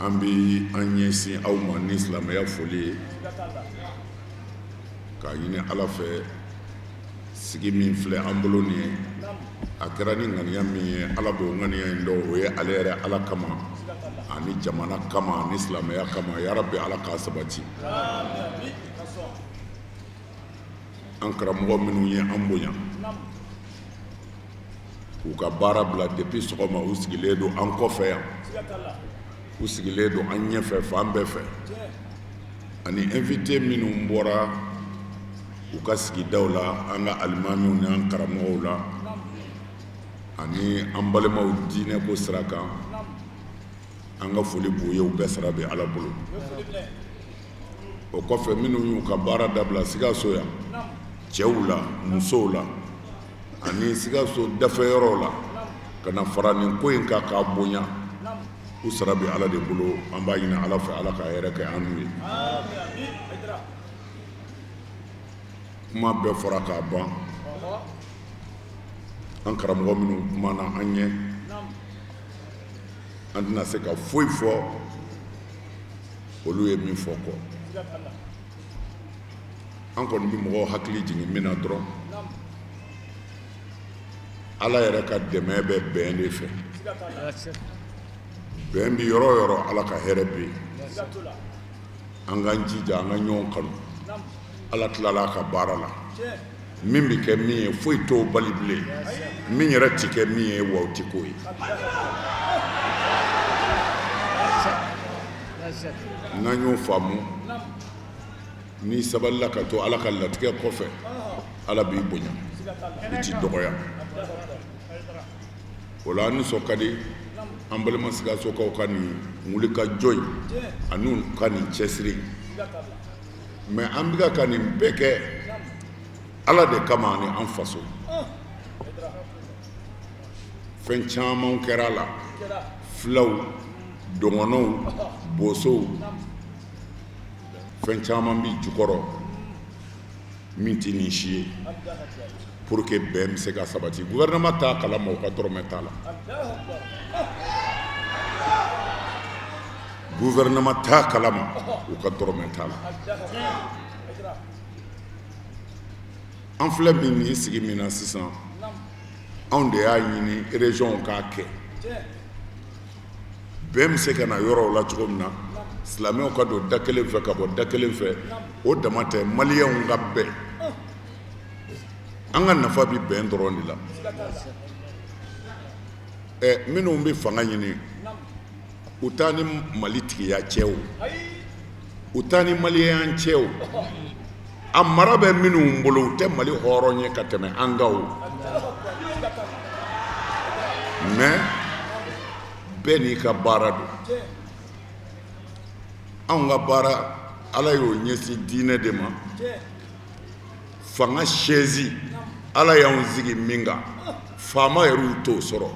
أمبي أنيسي أو من إسلام يا فلي كايني على في سيجي من فلي أمبلوني a kɛra ni ŋaniya min ye Ala b'o ŋaniya in dɔn o ye ale yɛrɛ Ala kama ani jamana kama ani silamɛya kama ya Rabbi Ala k'a sabati an karamɔgɔ minnu ye an bonya k'u ka baara bila depuis sɔgɔma u sigilen don an kɔfɛ yan u sigilen don an ɲɛfɛ fan bɛɛ fɛ ani invité minnu bɔra u ka sigidaw la an ka alimamiw ni an karamɔgɔw la ani an balimaw diinɛ ko sira kan an ka foli b'u ye u bɛɛ sara bɛ Ala bolo o kɔfɛ minnu y'u ka baara dabila Sikaso yan cɛw la musow la ani Sikaso dafɛyɔrɔw la ka na fara nin ko in kan k'a bonya u sara bɛ Ala de bolo an b'a ɲini Ala fɛ Ala ka hɛrɛ kɛ an n'u ye kuma bɛɛ fɔra k'a ban an karamɔgɔ minnu kumana an ɲɛ an tɛna se ka foyi fɔ olu ye min fɔ kɔ an kɔni bɛ mɔgɔw hakili jigin min na dɔrɔn Ala yɛrɛ ka dɛmɛ bɛ bɛn de fɛ bɛn bi yɔrɔ o yɔrɔ Ala ka hɛrɛ bɛ yen an k'an jija an ka ɲɔgɔn kanu Ala tilala a ka baara la min bɛ kɛ min ye foyi t'o bali bilen min yɛrɛ ti kɛ min ye wa o ti k'o ye n'an y'o faamu n'i sabalila ka to Ala ka latigɛ kɔfɛ Ala b'i bonya i ti dɔgɔya o la an nisɔn ka di an balima Sikasokaw ka nin wulikajɔ in ani ka nin cɛsiri mais an bɛ ka nin bɛɛ kɛ Ala de kama ani an faso fɛn caman kɛra la filaw dɔgɔnɔw bosow fɛn caman bi jukɔrɔ min tɛ nin si ye pour que bɛn bɛ se ka sabati gouvernement t'a kalama o ka dɔrɔmɛ t'a la gouvernement t'a kalama o ka dɔrɔmɛ t'a la an filɛ min ni sigi min na sisan anw de y'a ɲini région k'a kɛ bɛn bɛ se ka na yɔrɔw la cogo min na silamɛw ka don da kelen fɛ ka bɔ da kelen fɛ o dama tɛ maliyɛnw ka bɛn an ka nafa bi bɛn dɔrɔn de la minnu bɛ fanga ɲini u taa ni mali tigiya cɛ o u taa ni maliyɛn cɛ o a mara bɛ minnu bolo u tɛ mali hɔrɔn ye ka tɛmɛ an kan o mais bɛɛ n'i ka baara don anw ka baara ala y'o ɲɛsin diinɛ de ma fanga chaise ala y'anw sigi min kan faama yɛrɛ t'o sɔrɔ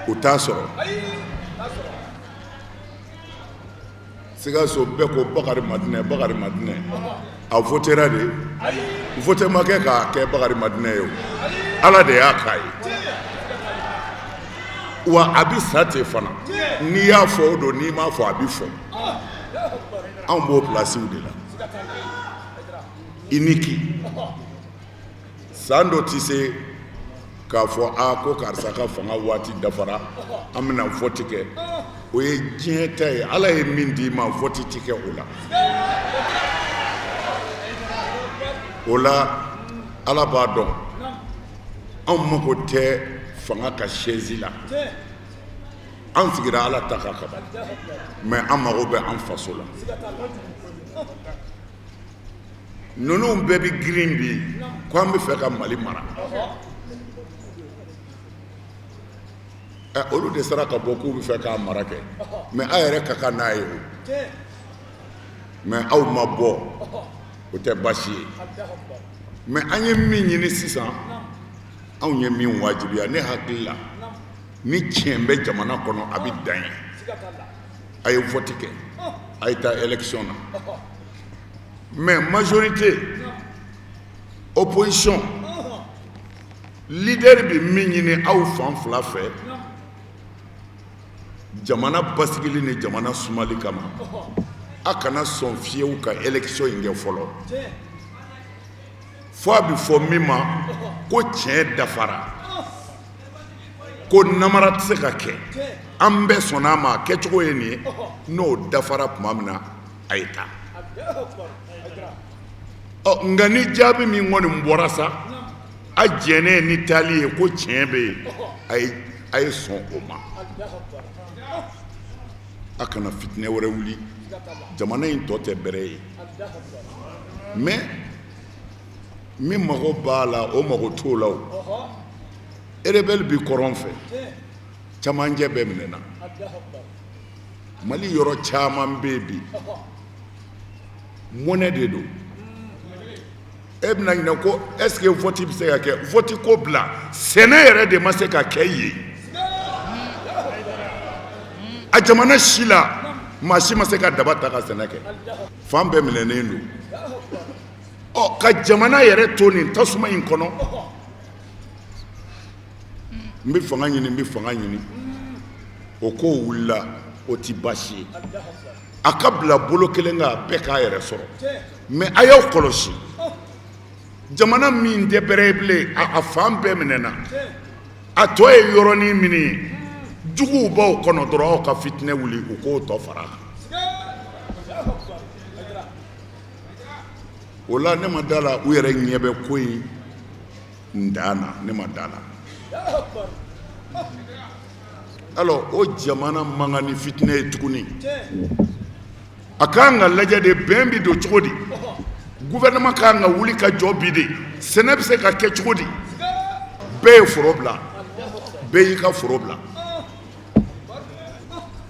u t'a sɔrɔ Sikaso bɛɛ ko Bakari Madinɛ a votera de vote ma kɛ k'a kɛ Bakari Madinɛ ye o ala de y'a k'a ye wa a bɛ sa ten fana n'i y'a fɔ o don n'i m'a fɔ a bɛ fɔ anw b'o pilasiw de la i ni ki san dɔ tɛ se k'a fɔ ko karisa ka fanga waati dafara an bɛna vote kɛ o ye diɲɛ ta ye ala ye min d'i ma vote tɛ kɛ o la o la ala b'a dɔn anw mago tɛ fanga ka chaise la an sigira ala ta kan kaban mais an mago bɛ an faso la ninnu bɛɛ bɛ girin bi ko an bɛ fɛ ka mali mara olu de sera ka bɔ k'u bɛ fɛ k'a mara kɛ mais a yɛrɛ ka kan n'a ye o mais aw ma bɔ o tɛ baasi ye mais an ye min ɲini sisan anw ye min wajibiya ne hakili la ni tiɲɛ bɛ jamana kɔnɔ a bɛ dan ye a ye vote kɛ a ye taa élection na mais majorité opposition leader bɛ min ɲini aw fan fila fɛ jamana basigili ni jamana sumali kama a kana sɔn fiyewu ka élection in kɛ fɔlɔ fo a bɛ fɔ min ma ko tiɲɛ dafara ko namara tɛ se ka kɛ an bɛɛ sɔnna a ma a kɛcogo ye nin ye n'o dafara tuma min na a ye taa nka ni jaabi min kɔni bɔra sa a jɛnnen ni taali ye ko tiɲɛ bɛ yen a ye sɔn o ma a kana fitinɛ wɛrɛ wuli jamana in tɔ tɛ bɛrɛ ye mais min mago b'a la o mago t'o la o rebelle bi kɔrɔn fɛ camancɛ bɛɛ minɛna mali yɔrɔ caman bɛ yen bi mɔnɛ de don e bɛna ɲinɛ ko est-ce que vote bɛ se ka kɛ vote ko bila sɛnɛ yɛrɛ de ma se ka kɛ yen a jamana si la maa si ma se ka daba ta ka sɛnɛ kɛ fan bɛɛ minɛnen don ka jamana yɛrɛ to nin tasuma in kɔnɔ n bɛ fanga ɲini o ko wulila o ti baasi ye a ka bila bolo kelen kan bɛɛ k'a yɛrɛ sɔrɔ mais a y'aw kɔlɔsi jamana min tɛ bɛrɛ ye bilen a fan bɛɛ minɛna a tɔ ye yɔrɔnin min ye juguw b'aw kɔnɔ dɔrɔn aw ka fitinɛ wuli u k'o tɔ fara a kan o la ne ma da la u yɛrɛ ɲɛ bɛ ko in ndan na ne ma da la alors o jamana man kan ni fitinɛ ye tuguni a kan ka lajɛ de bɛn bɛ don cogo di gouvernement kan ka wuli ka jɔ bi de sɛnɛ bɛ se ka kɛ cogo di bɛɛ ye foro bila bɛɛ y'i ka foro bila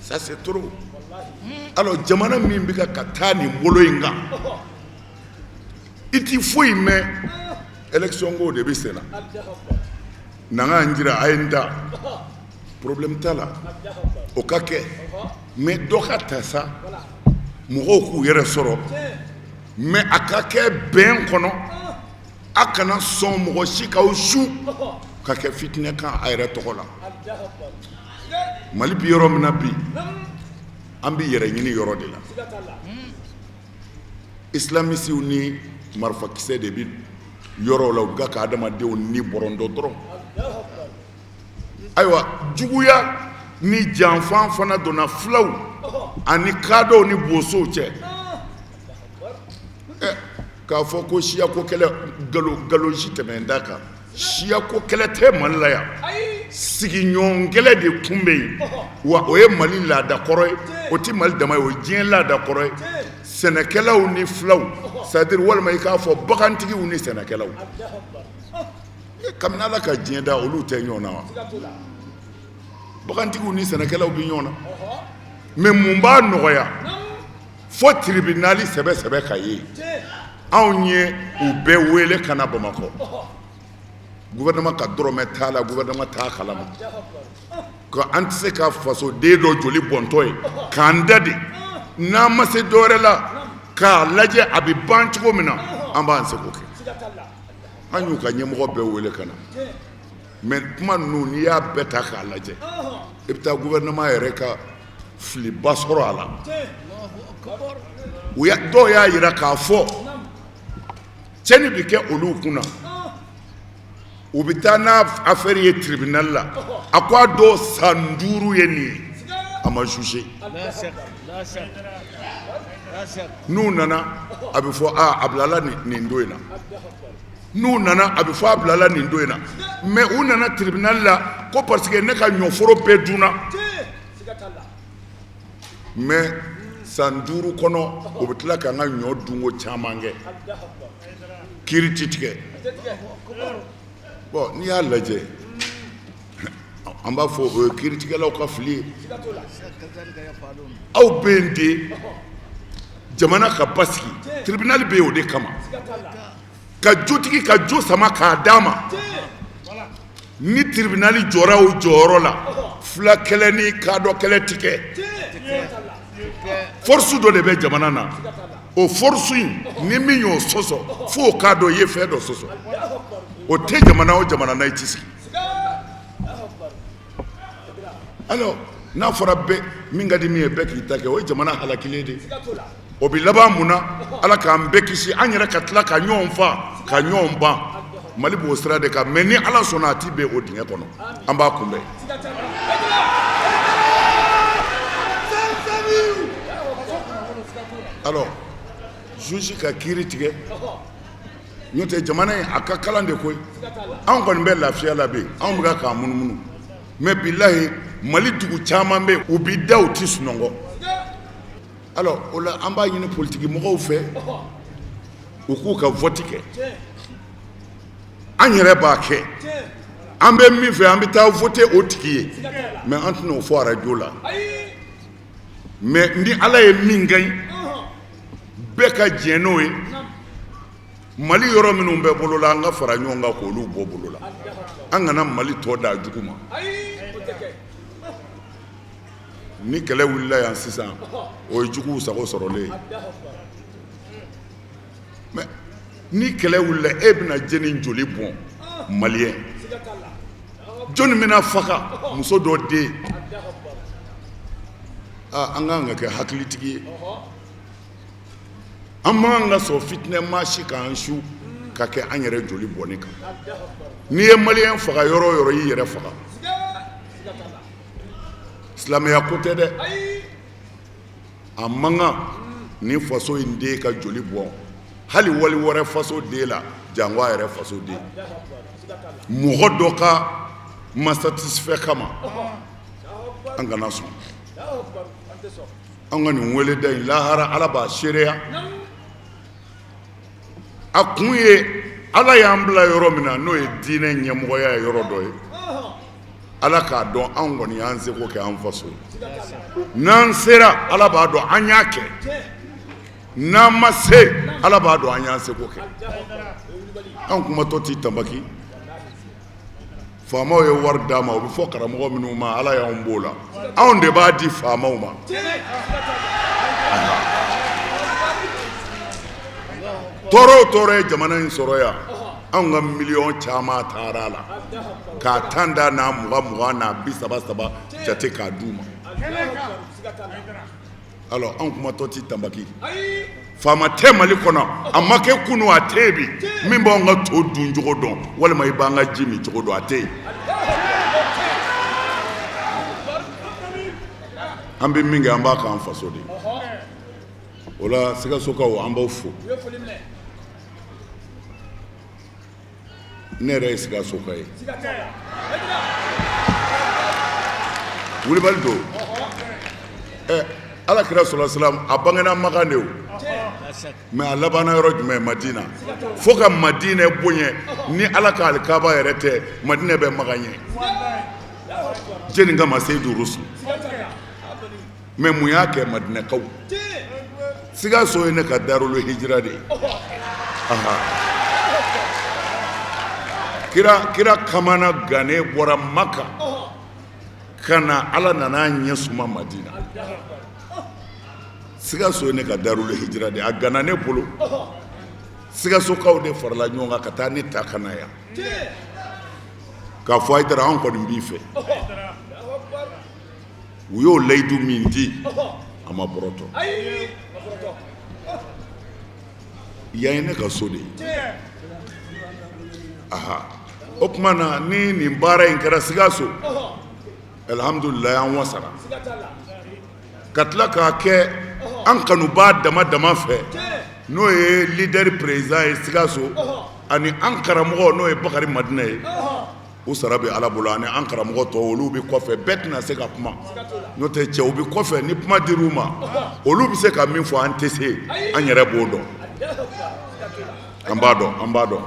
ça c'est trop alors jamana min bɛ ka taa nin bolo in kan i ti foyi mɛn élection ko de bɛ senna na ka n jira a ye n da problème t'a la o ka kɛ mais dɔ ka ta sa mɔgɔw k'u yɛrɛ sɔrɔ mais a ka kɛ bɛn kɔnɔ a kana sɔn mɔgɔ si k'aw su ka kɛ fitinɛ kan a yɛrɛ tɔgɔ la mali bi yɔrɔ min na bi an bɛ yɛrɛ ɲini yɔrɔ de la islamisiw ni marifakisɛ de bi yɔrɔ la u ka ka adamadenw ni bɔrɔndɔ dɔrɔn ayiwa juguya ni janfan fana donna filaw ani kadɔw ni bosow cɛ k'a fɔ ko siya ko kɛlɛ galozi tɛmɛ da kan siya ko kɛlɛ tɛ Mali la yan sigiɲɔgɔn kɛlɛ de tun bɛ yen wa o ye Mali laada kɔrɔ ye o tɛ Mali dama ye o ye diɲɛ laada kɔrɔ ye sɛnɛkɛlaw ni filaw c'est-à-dire walima i k'a fɔ bagantigiw ni sɛnɛkɛlaw kabini Ala ka diɲɛ da olu tɛ ɲɔgɔn na wa bagantigiw ni sɛnɛkɛlaw bɛ ɲɔgɔn na mais mun b'a nɔgɔya fo tribunal sɛbɛ ka ye anw ye u bɛɛ wele ka na Bamakɔ gouvernement ka dɔrɔmɛ t'a la gouvernement t'a kalama ko an tɛ se ka fasoden dɔ joli bɔntɔ ye k'an da de n'an ma se dɔwɛrɛ la k'a lajɛ a bɛ ban cogo min na an b'an seko kɛ an y'u ka ɲɛmɔgɔ bɛɛ wele ka na mais kuma ninnu n'i y'a bɛɛ ta k'a lajɛ i bɛ taa gouvernement yɛrɛ ka filiba sɔrɔ a la dɔw y'a jira k'a fɔ cɛnni bɛ kɛ olu kunna u bɛ taa n'a affaire ye tribunal la a ko a dɔw san 5 ye nin ye a ma juge n'u nana a bɛ fɔ a bilala nin don in na n'u nana a bɛ fɔ a bilala nin don in na mais u nana tribunal la ko parce que ne ka ɲɔforo bɛɛ dunna mais san 5 kɔnɔ o bɛ tila k'an ka ɲɔ dunko caman kɛ kiiri ti tigɛ bon n'i y'a lajɛ an b'a fɔ o ye kiiritigɛlaw ka fili ye aw bɛ yen de jamana ka basigi tribunal bɛ yen o de kama ka jotigi ka jo sama k'a d'a ma ni tribunal jɔra o jɔyɔrɔ la fila kɛlɛ ni kadɔ kɛlɛ ti kɛ force dɔ de bɛ jamana na o force in ni min y'o sɔsɔ fo o k'a dɔn i ye fɛn dɔ sɔsɔ o tɛ jamana o jamana na i ti sigi alors n'a fɔra bɛɛ min ka di min ye bɛɛ k'i ta kɛ o ye jamana halakilen de o bɛ laban mun na Ala k'an bɛɛ kisi an yɛrɛ ka tila ka ɲɔgɔn fa ka ɲɔgɔn ban Mali b'o sira de kan mais ni Ala sɔnna a t'i bɛn o dingɛ kɔnɔ an b'a kunbɛn alors juge ka kiiri tigɛ n'o tɛ jamana in a ka kalan de koyi anw kɔni bɛ lafiya la bi anw bɛ k'an munumunu mais bilahi Mali dugu caman bɛ u b'i da u ti sunɔgɔ alors o la an b'a ɲini politique mɔgɔw fɛ u k'u ka vote kɛ an yɛrɛ b'a kɛ an bɛ min fɛ an bɛ taa vote o tigi ye mais an tɛna o fɔ radio la mais ni Ala ye min gagne bɛɛ ka diɲɛ n'o ye Mali yɔrɔ minnu bɛ bolo la an ka fara ɲɔgɔn kan k'olu bɔ bolo la an kana Mali tɔ da jugu ma ni kɛlɛ wulila yan sisan o ye juguw sago sɔrɔlen mais ni kɛlɛ wulila e bɛna jeni joli bɔn maliyɛn jɔnni bɛna faga muso dɔ den an kan ka kɛ hakilitigi ye an man ka sɔn fitinɛ maa si k'an su ka kɛ an yɛrɛ joli bɔnni kan n'i ye maliyɛn faga yɔrɔ o yɔrɔ i yɛrɛ faga silamɛya ko tɛ dɛ a man kan nin faso in den ka joli bɔn hali wali wɛrɛ faso den la jango a yɛrɛ faso den mɔgɔ dɔ ka masatisfait kama an kana sɔn an ka nin weleda in lahara Ala b'a seereya a kun ye Ala y'an bila yɔrɔ min na n'o ye diinɛ ɲɛmɔgɔya ye yɔrɔ dɔ ye Ala k'a dɔn an kɔni y'an seko kɛ an faso n'an sera Ala b'a dɔn an y'a kɛ n'an ma se Ala b'a dɔn an y'an seko kɛ an kumatɔ ti tanbaki faamaw ye wari d'a ma o bɛ fɔ karamɔgɔ minnu ma Ala y'anw b'o la anw de b'a di faamaw ma tɔɔrɔ o tɔɔrɔ ye jamana in sɔrɔ yan anw ka miliyɔn caman taara a la k'a 10 da n'a 20 n'a 30 jate k'a d'u ma alors anw kumatɔ ti tanbaki faama tɛ mali kɔnɔ a ma kɛ kunu a tɛ bi min b'anw ka to dun cogo dɔn walima i b'an ka ji min cogo dɔn a tɛ yen an bɛ min kɛ an b'a k'an faso de o la Sikasokaw an b'aw fo ne yɛrɛ ye Sikasoka ye Wulibali don Alakira sallallahu alaihi wasallam a bangena Maka de o mais a labanna yɔrɔ jumɛn Madina fo ka Madina boɲɛ ni Ala ka alikaba yɛrɛ tɛ Madina bɛ Maka ɲɛ jeni kama Seydou Roussou mais mun y'a kɛ Madinakaw Sikaso ye ne ka Darul Hijra de kira kamana gane bɔra Maka kana Ala nana ɲɛ suma Madina Sikaso ye ne ka Darul Hijra de a gana ne bolo Sikasokaw de farala ɲɔgɔn kan ka taa ne ta kana yan k'a fɔ Haidara an kɔni b'i fɛ u y'o layidu min di a ma bɔrɔtɔ yan ye ne ka so de ye o tuma na ni nin baara in kɛra Sikaso alhamdulilayi an wasara ka tila k'a kɛ an kanubaa dama dama fɛ n'o ye leader président ye Sikaso ani an karamɔgɔ n'o ye Bakari Madina ye u sara bɛ Ala bolo ani an karamɔgɔ tɔw olu bɛ kɔfɛ bɛɛ tɛna se ka kuma n'o tɛ cɛw bɛ kɔfɛ ni kuma dir'u ma olu bɛ se ka min fɔ an tɛ se an yɛrɛ b'o dɔn an b'a dɔn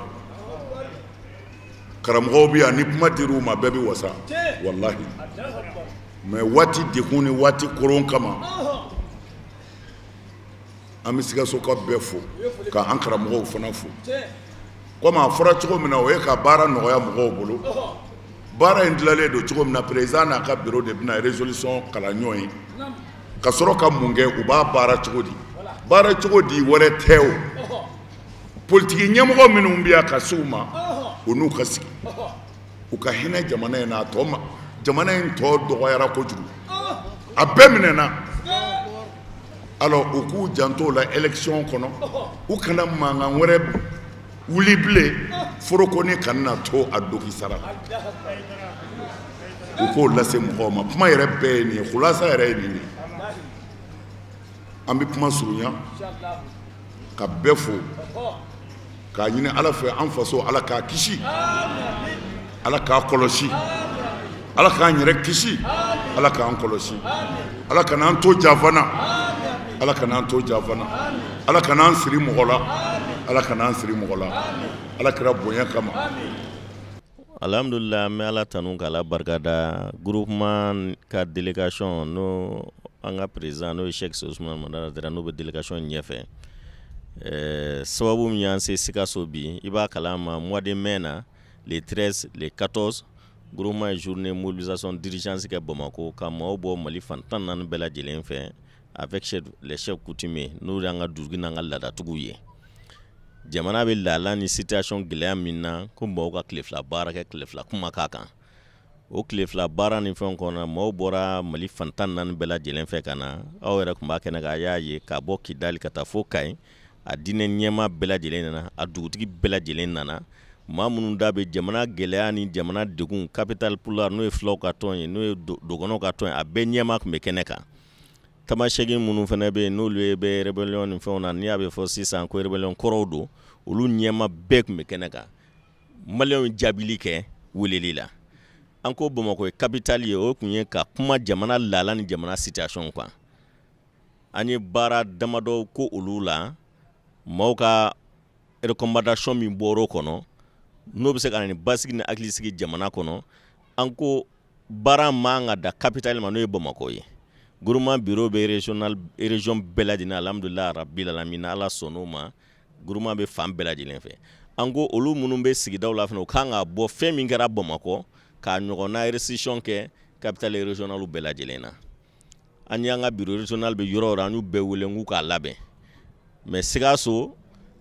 karamɔgɔw bɛ yan ni kuma dir'u ma bɛɛ bɛ wasa wallahi mais waati dekun ni waati koron kama an bɛ Sikasoka bɛɛ fo k'an karamɔgɔw fana fo komi a fɔra cogo min na o ye ka baara nɔgɔya mɔgɔw bolo baara in dilanlen don cogo min na président n'a ka bureau de bɛna résolution kalan ɲɔgɔn ye ka sɔrɔ ka mun kɛ u b'a baara cogo di baara cogo di wɛrɛ tɛ o politiki ɲɛmɔgɔ minnu bɛ yan ka se u ma u n'u ka sigi u ka hinɛ jamana in na jamana in tɔ dɔgɔyara kojugu a bɛɛ minɛna alors u k'u janto la élection kɔnɔ u kana mankan wɛrɛ wuli bilen foroko ni kana to a doki sara u k'o lase mɔgɔw ma kuma yɛrɛ bɛɛ ye nin ye khulasa yɛrɛ ye nin ye an bɛ kuma surunya ka bɛɛ fo k'a ɲini Ala fɛ an faso Ala k'a kisi Ala k'a kɔlɔsi Ala k'an yɛrɛ kisi Ala k'an kɔlɔsi Ala kan'an to jafana Ala kan'an to jafana Ala kan'an siri mɔgɔ la Ala kan'an siri mɔgɔ la Ala kira bonya kama alhamdulillah me Ala tanu k'Ala barikada groupement ka délégation no an ka président n'o ye Cheikh Ousmane Madana Haidara n'o bɛ délégation ɲɛfɛ sababu min y'an se Sikaso bi i b'a kalama mois de mai na les 13 les 14 groupement journée mobilisation d'urgence kɛ Bamako ka maaw bɔ Mali fan 14 bɛɛ lajɛlen fɛ avec les chefs coutumiers n'o y'an ka dugu n'an ka laadatigiw ye jamana bɛ laala ni situation gɛlɛya min na ko maaw ka tile fila baara kɛ tile fila kuma k'a kan o tile fila baara ni fɛn kɔnɔ maaw bɔra Mali fan 14 bɛɛ lajɛlen fɛ ka na aw yɛrɛ tun b'a kɛnɛ kan a y'a ye ka bɔ Kidali ka taa fo Kayi a diinɛ ɲɛmaa bɛɛ lajɛlen nana a dugutigi bɛɛ lajɛlen nana maa minnu da bɛ jamana gɛlɛya ni jamana degun capital pulaar n'o ye filaw ka tɔn ye n'o ye dogɔnɔw ka tɔn ye a bɛɛ ɲɛmaa tun bɛ kɛnɛ kan tamasɛki minnu fana bɛ yen n'olu ye bɛ rébellion ni fɛnw na n'i y'a bɛ fɔ sisan ko rébellion kɔrɔw don olu ɲɛmaa bɛɛ tun bɛ kɛnɛ kan maliyɛnw jaabili kɛ weleli la an ko Bamako ye capitale ye o tun ye ka kuma jamana laala ni jamana situation kan an ye baara damadɔ ko olu la maaw ka recommandation min bɔr'o kɔnɔ n'o bɛ se ka na ni basigi ni hakilisigi jamana kɔnɔ an ko baara man ka da capitale ma n'o ye Bamako ye groupement bureau bɛ région bɛɛ lajɛlen alhamdulilayi rabil alamin Ala sɔnn'o ma groupement bɛ fan bɛɛ lajɛlen fɛ an ko olu minnu bɛ sigidaw la fana u kan ka bɔ fɛn min kɛra Bamako k'a ɲɔgɔnna restitution kɛ capitale régionale bɛɛ lajɛlen na an y'an ka bureau régional bɛ yɔrɔ o yɔrɔ an y'u bɛɛ wele k'u k'a labɛn mais Sikaso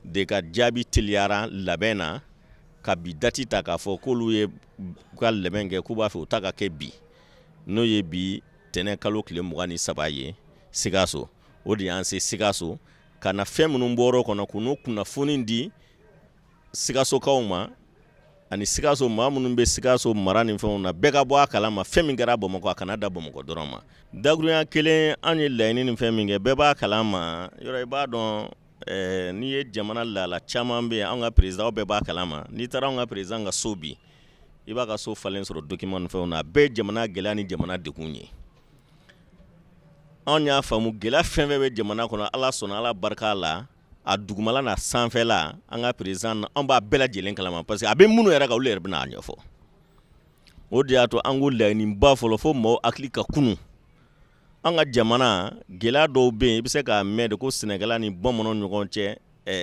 de ka jaabi teliyara labɛn na ka bi dati ta k'a fɔ k'olu ye ka labɛn kɛ k'u b'a fɛ u ta ka kɛ bi n'o ye bi tɛnɛ kalo tile 23 ye Sikaso o de y'an se Sikaso kana fɛn minnu bɔr'o kɔnɔ k'u kunnafoni di Sikasokaw ma ani Sikaso maa minnu bɛ Sikaso mara ni fɛnw na bɛɛ ka bɔ a kalama fɛn min kɛra Bamakɔ a kana da Bamakɔ dɔrɔn ma dakurunya kelen an ye laɲini ni fɛn min kɛ bɛɛ b'a kalama yɔrɔ i b'a dɔn n'i ye jamana lala caman bɛ an ka président bɛɛ b'a kalama n'i taara an ka président ka so bi i b'a ka so falen sɔrɔ document ni fɛnw na bɛɛ jamana gɛlɛya ni jamana degun ye an y'a faamu gɛlɛya fɛn fɛn bɛ jamana kɔnɔ Ala sɔnna Ala barika la a dugumala na sanfɛla an ka président an b'a bɛɛ lajɛlen kalama parce que a bɛ minnu yɛrɛ ka olu yɛrɛ bɛna a ɲɛfɔ o de y'a to an ko laɲiniba fɔlɔ fo maaw hakili ka kunu an ka jamana gɛlɛya dɔw bɛ yen i bɛ se k'a mɛn de ko sɛnɛkɛla ni bamananw ni ɲɔgɔn cɛ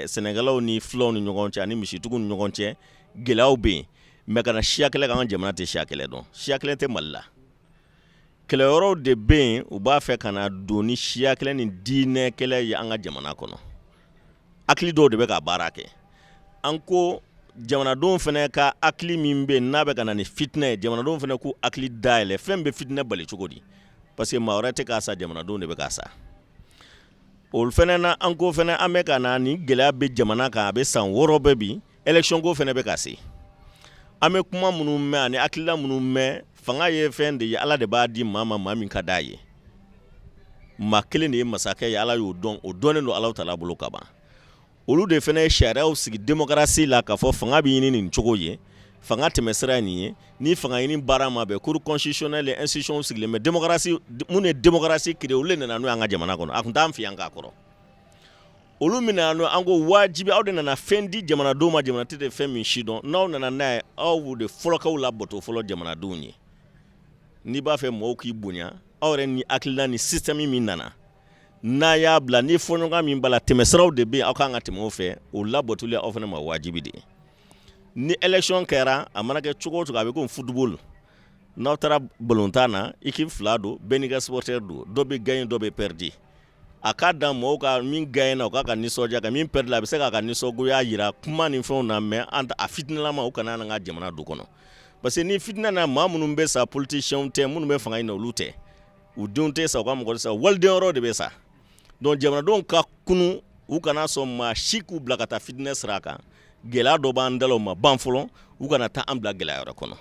sɛnɛkɛlaw ni filaw ni ɲɔgɔn cɛ ani misitigiw ni ɲɔgɔn cɛ gɛlɛyaw bɛ yen mais kana siya kɛlɛ k'an ka jamana tɛ siya kɛlɛ dɔn siya kɛlɛ tɛ Mali la kɛlɛyɔrɔw de bɛ yen u b'a fɛ kana don ni siya kɛlɛ ni diinɛ kɛlɛ ye an ka jamana kɔnɔ hakili dɔw de bɛ ka baara kɛ an ko jamanadenw fana ka hakili min bɛ yen n'a bɛ ka na ni fitinɛ ye jamanadenw fana k'u hakili dayɛlɛ fɛn bɛ fitinɛ bali cogo di parce que maa wɛrɛ tɛ k'a sa jamanadenw de bɛ k'a sa olu fana na an ko fana an bɛ ka na ni gɛlɛya bɛ jamana kan a bɛ san 6 bɛɛ bi élection ko fana bɛ ka se an bɛ kuma minnu mɛn ani hakilila minnu mɛn fanga ye fɛn de ye Ala de b'a di maa ma maa min ka d'a ye maa kelen de ye masakɛ ye Ala y'o dɔn o dɔnnen don Ala tala bolo ka ban olu de fana ye sariyaw sigi démocratie la k'a fɔ fanga bɛ ɲini nin cogo ye fanga tɛmɛsira ye nin ye ni fanga ɲini baara ma bɛn cour constitutionnelle et institution sigilen bɛ démocratie mun ye démocratie créé olu de nana n'o ye an ka jamana kɔnɔ a tun t'an fɛ yan k'a kɔrɔ olu min nana n'o an ko wajibi aw de nana fɛn di jamanadenw ma jamana tɛ fɛn min si dɔn n'aw nana n'a ye aw de fɔlɔkaw labato fɔlɔ jamanadenw ye n'i b'a fɛ mɔgɔw k'i bonya aw yɛrɛ ni hakilina ni système min nana n'a y'a bila ni fɔɲɔgɔn min b'a la tɛmɛsiraw de bɛ yen aw kan ka tɛmɛ o fɛ o labatoli aw fana ma wajibi de ye ni élection kɛra a mana kɛ cogo o cogo a bɛ komi football n'aw taara balontan na équipe 2 don bɛɛ n'i ka supporter don dɔ bɛ gagner dɔ bɛ perdre a ka dan mɔgɔw ka min gagner na o k'a ka nisɔndiya ka min perdre a bɛ se k'a ka nisɔngoya jira kuma ni fɛnw na mais a fitinɛlama o kana an ka jamana du kɔnɔ parce que ni fitinɛ na maa minnu bɛ sa politiciens tɛ minnu bɛ fanga in na olu tɛ u denw tɛ sa u ka mɔgɔ tɛ sa waliden yɔrɔ de bɛ sa donc jamanadenw ka kunu u kana sɔn maa si k'u bila ka taa fitinɛ sira kan gɛlɛya dɔ b'an dala o ma ban fɔlɔ u kana taa an bila gɛlɛya wɛrɛ kɔnɔ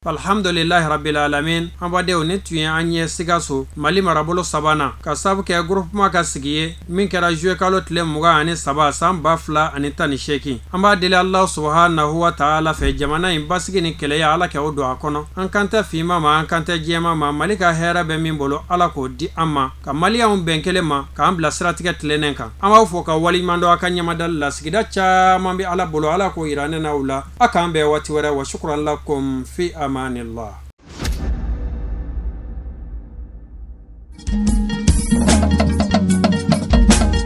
alhamdulillahi rabbil alamin an badenw ne tun ye an ɲɛ Sikaso Mali marabolo sabanan ka sabu kɛ groupement ka sigi ye min kɛra juillet kalo tile 23 san 2018 an b'a deli Allah subhanahu wa ta'ala fɛ jamana in basigi ni kɛlɛya Ala kɛ o don a kɔnɔ an kan tɛ fiima ma an kan tɛ jɛma ma Mali ka hɛrɛ bɛ min bolo Ala k'o di an ma ka Maliyanw bɛn kelen ma k'an bila siratigɛ tilennen kan an b'aw fɔ ka waliɲuman dɔn a ka ɲamadali la sigida caman bɛ Ala bolo Ala k'o yira ne n'aw la a k'an bɛn waati wɛrɛ wa shukran lakum fi أمان الله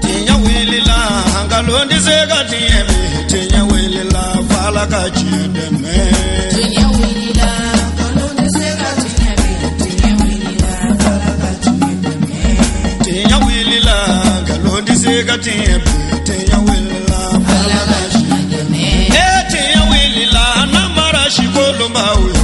Tinya wilila hangalondi zega tinyebe Tinya wilila falaka chideme Tinya wilila hangalondi zega tinyebe Tinya wilila falaka chideme Tinya wilila hangalondi zega tinyebe Tinya wilila falaka chideme Tinya wilila namara shikolomba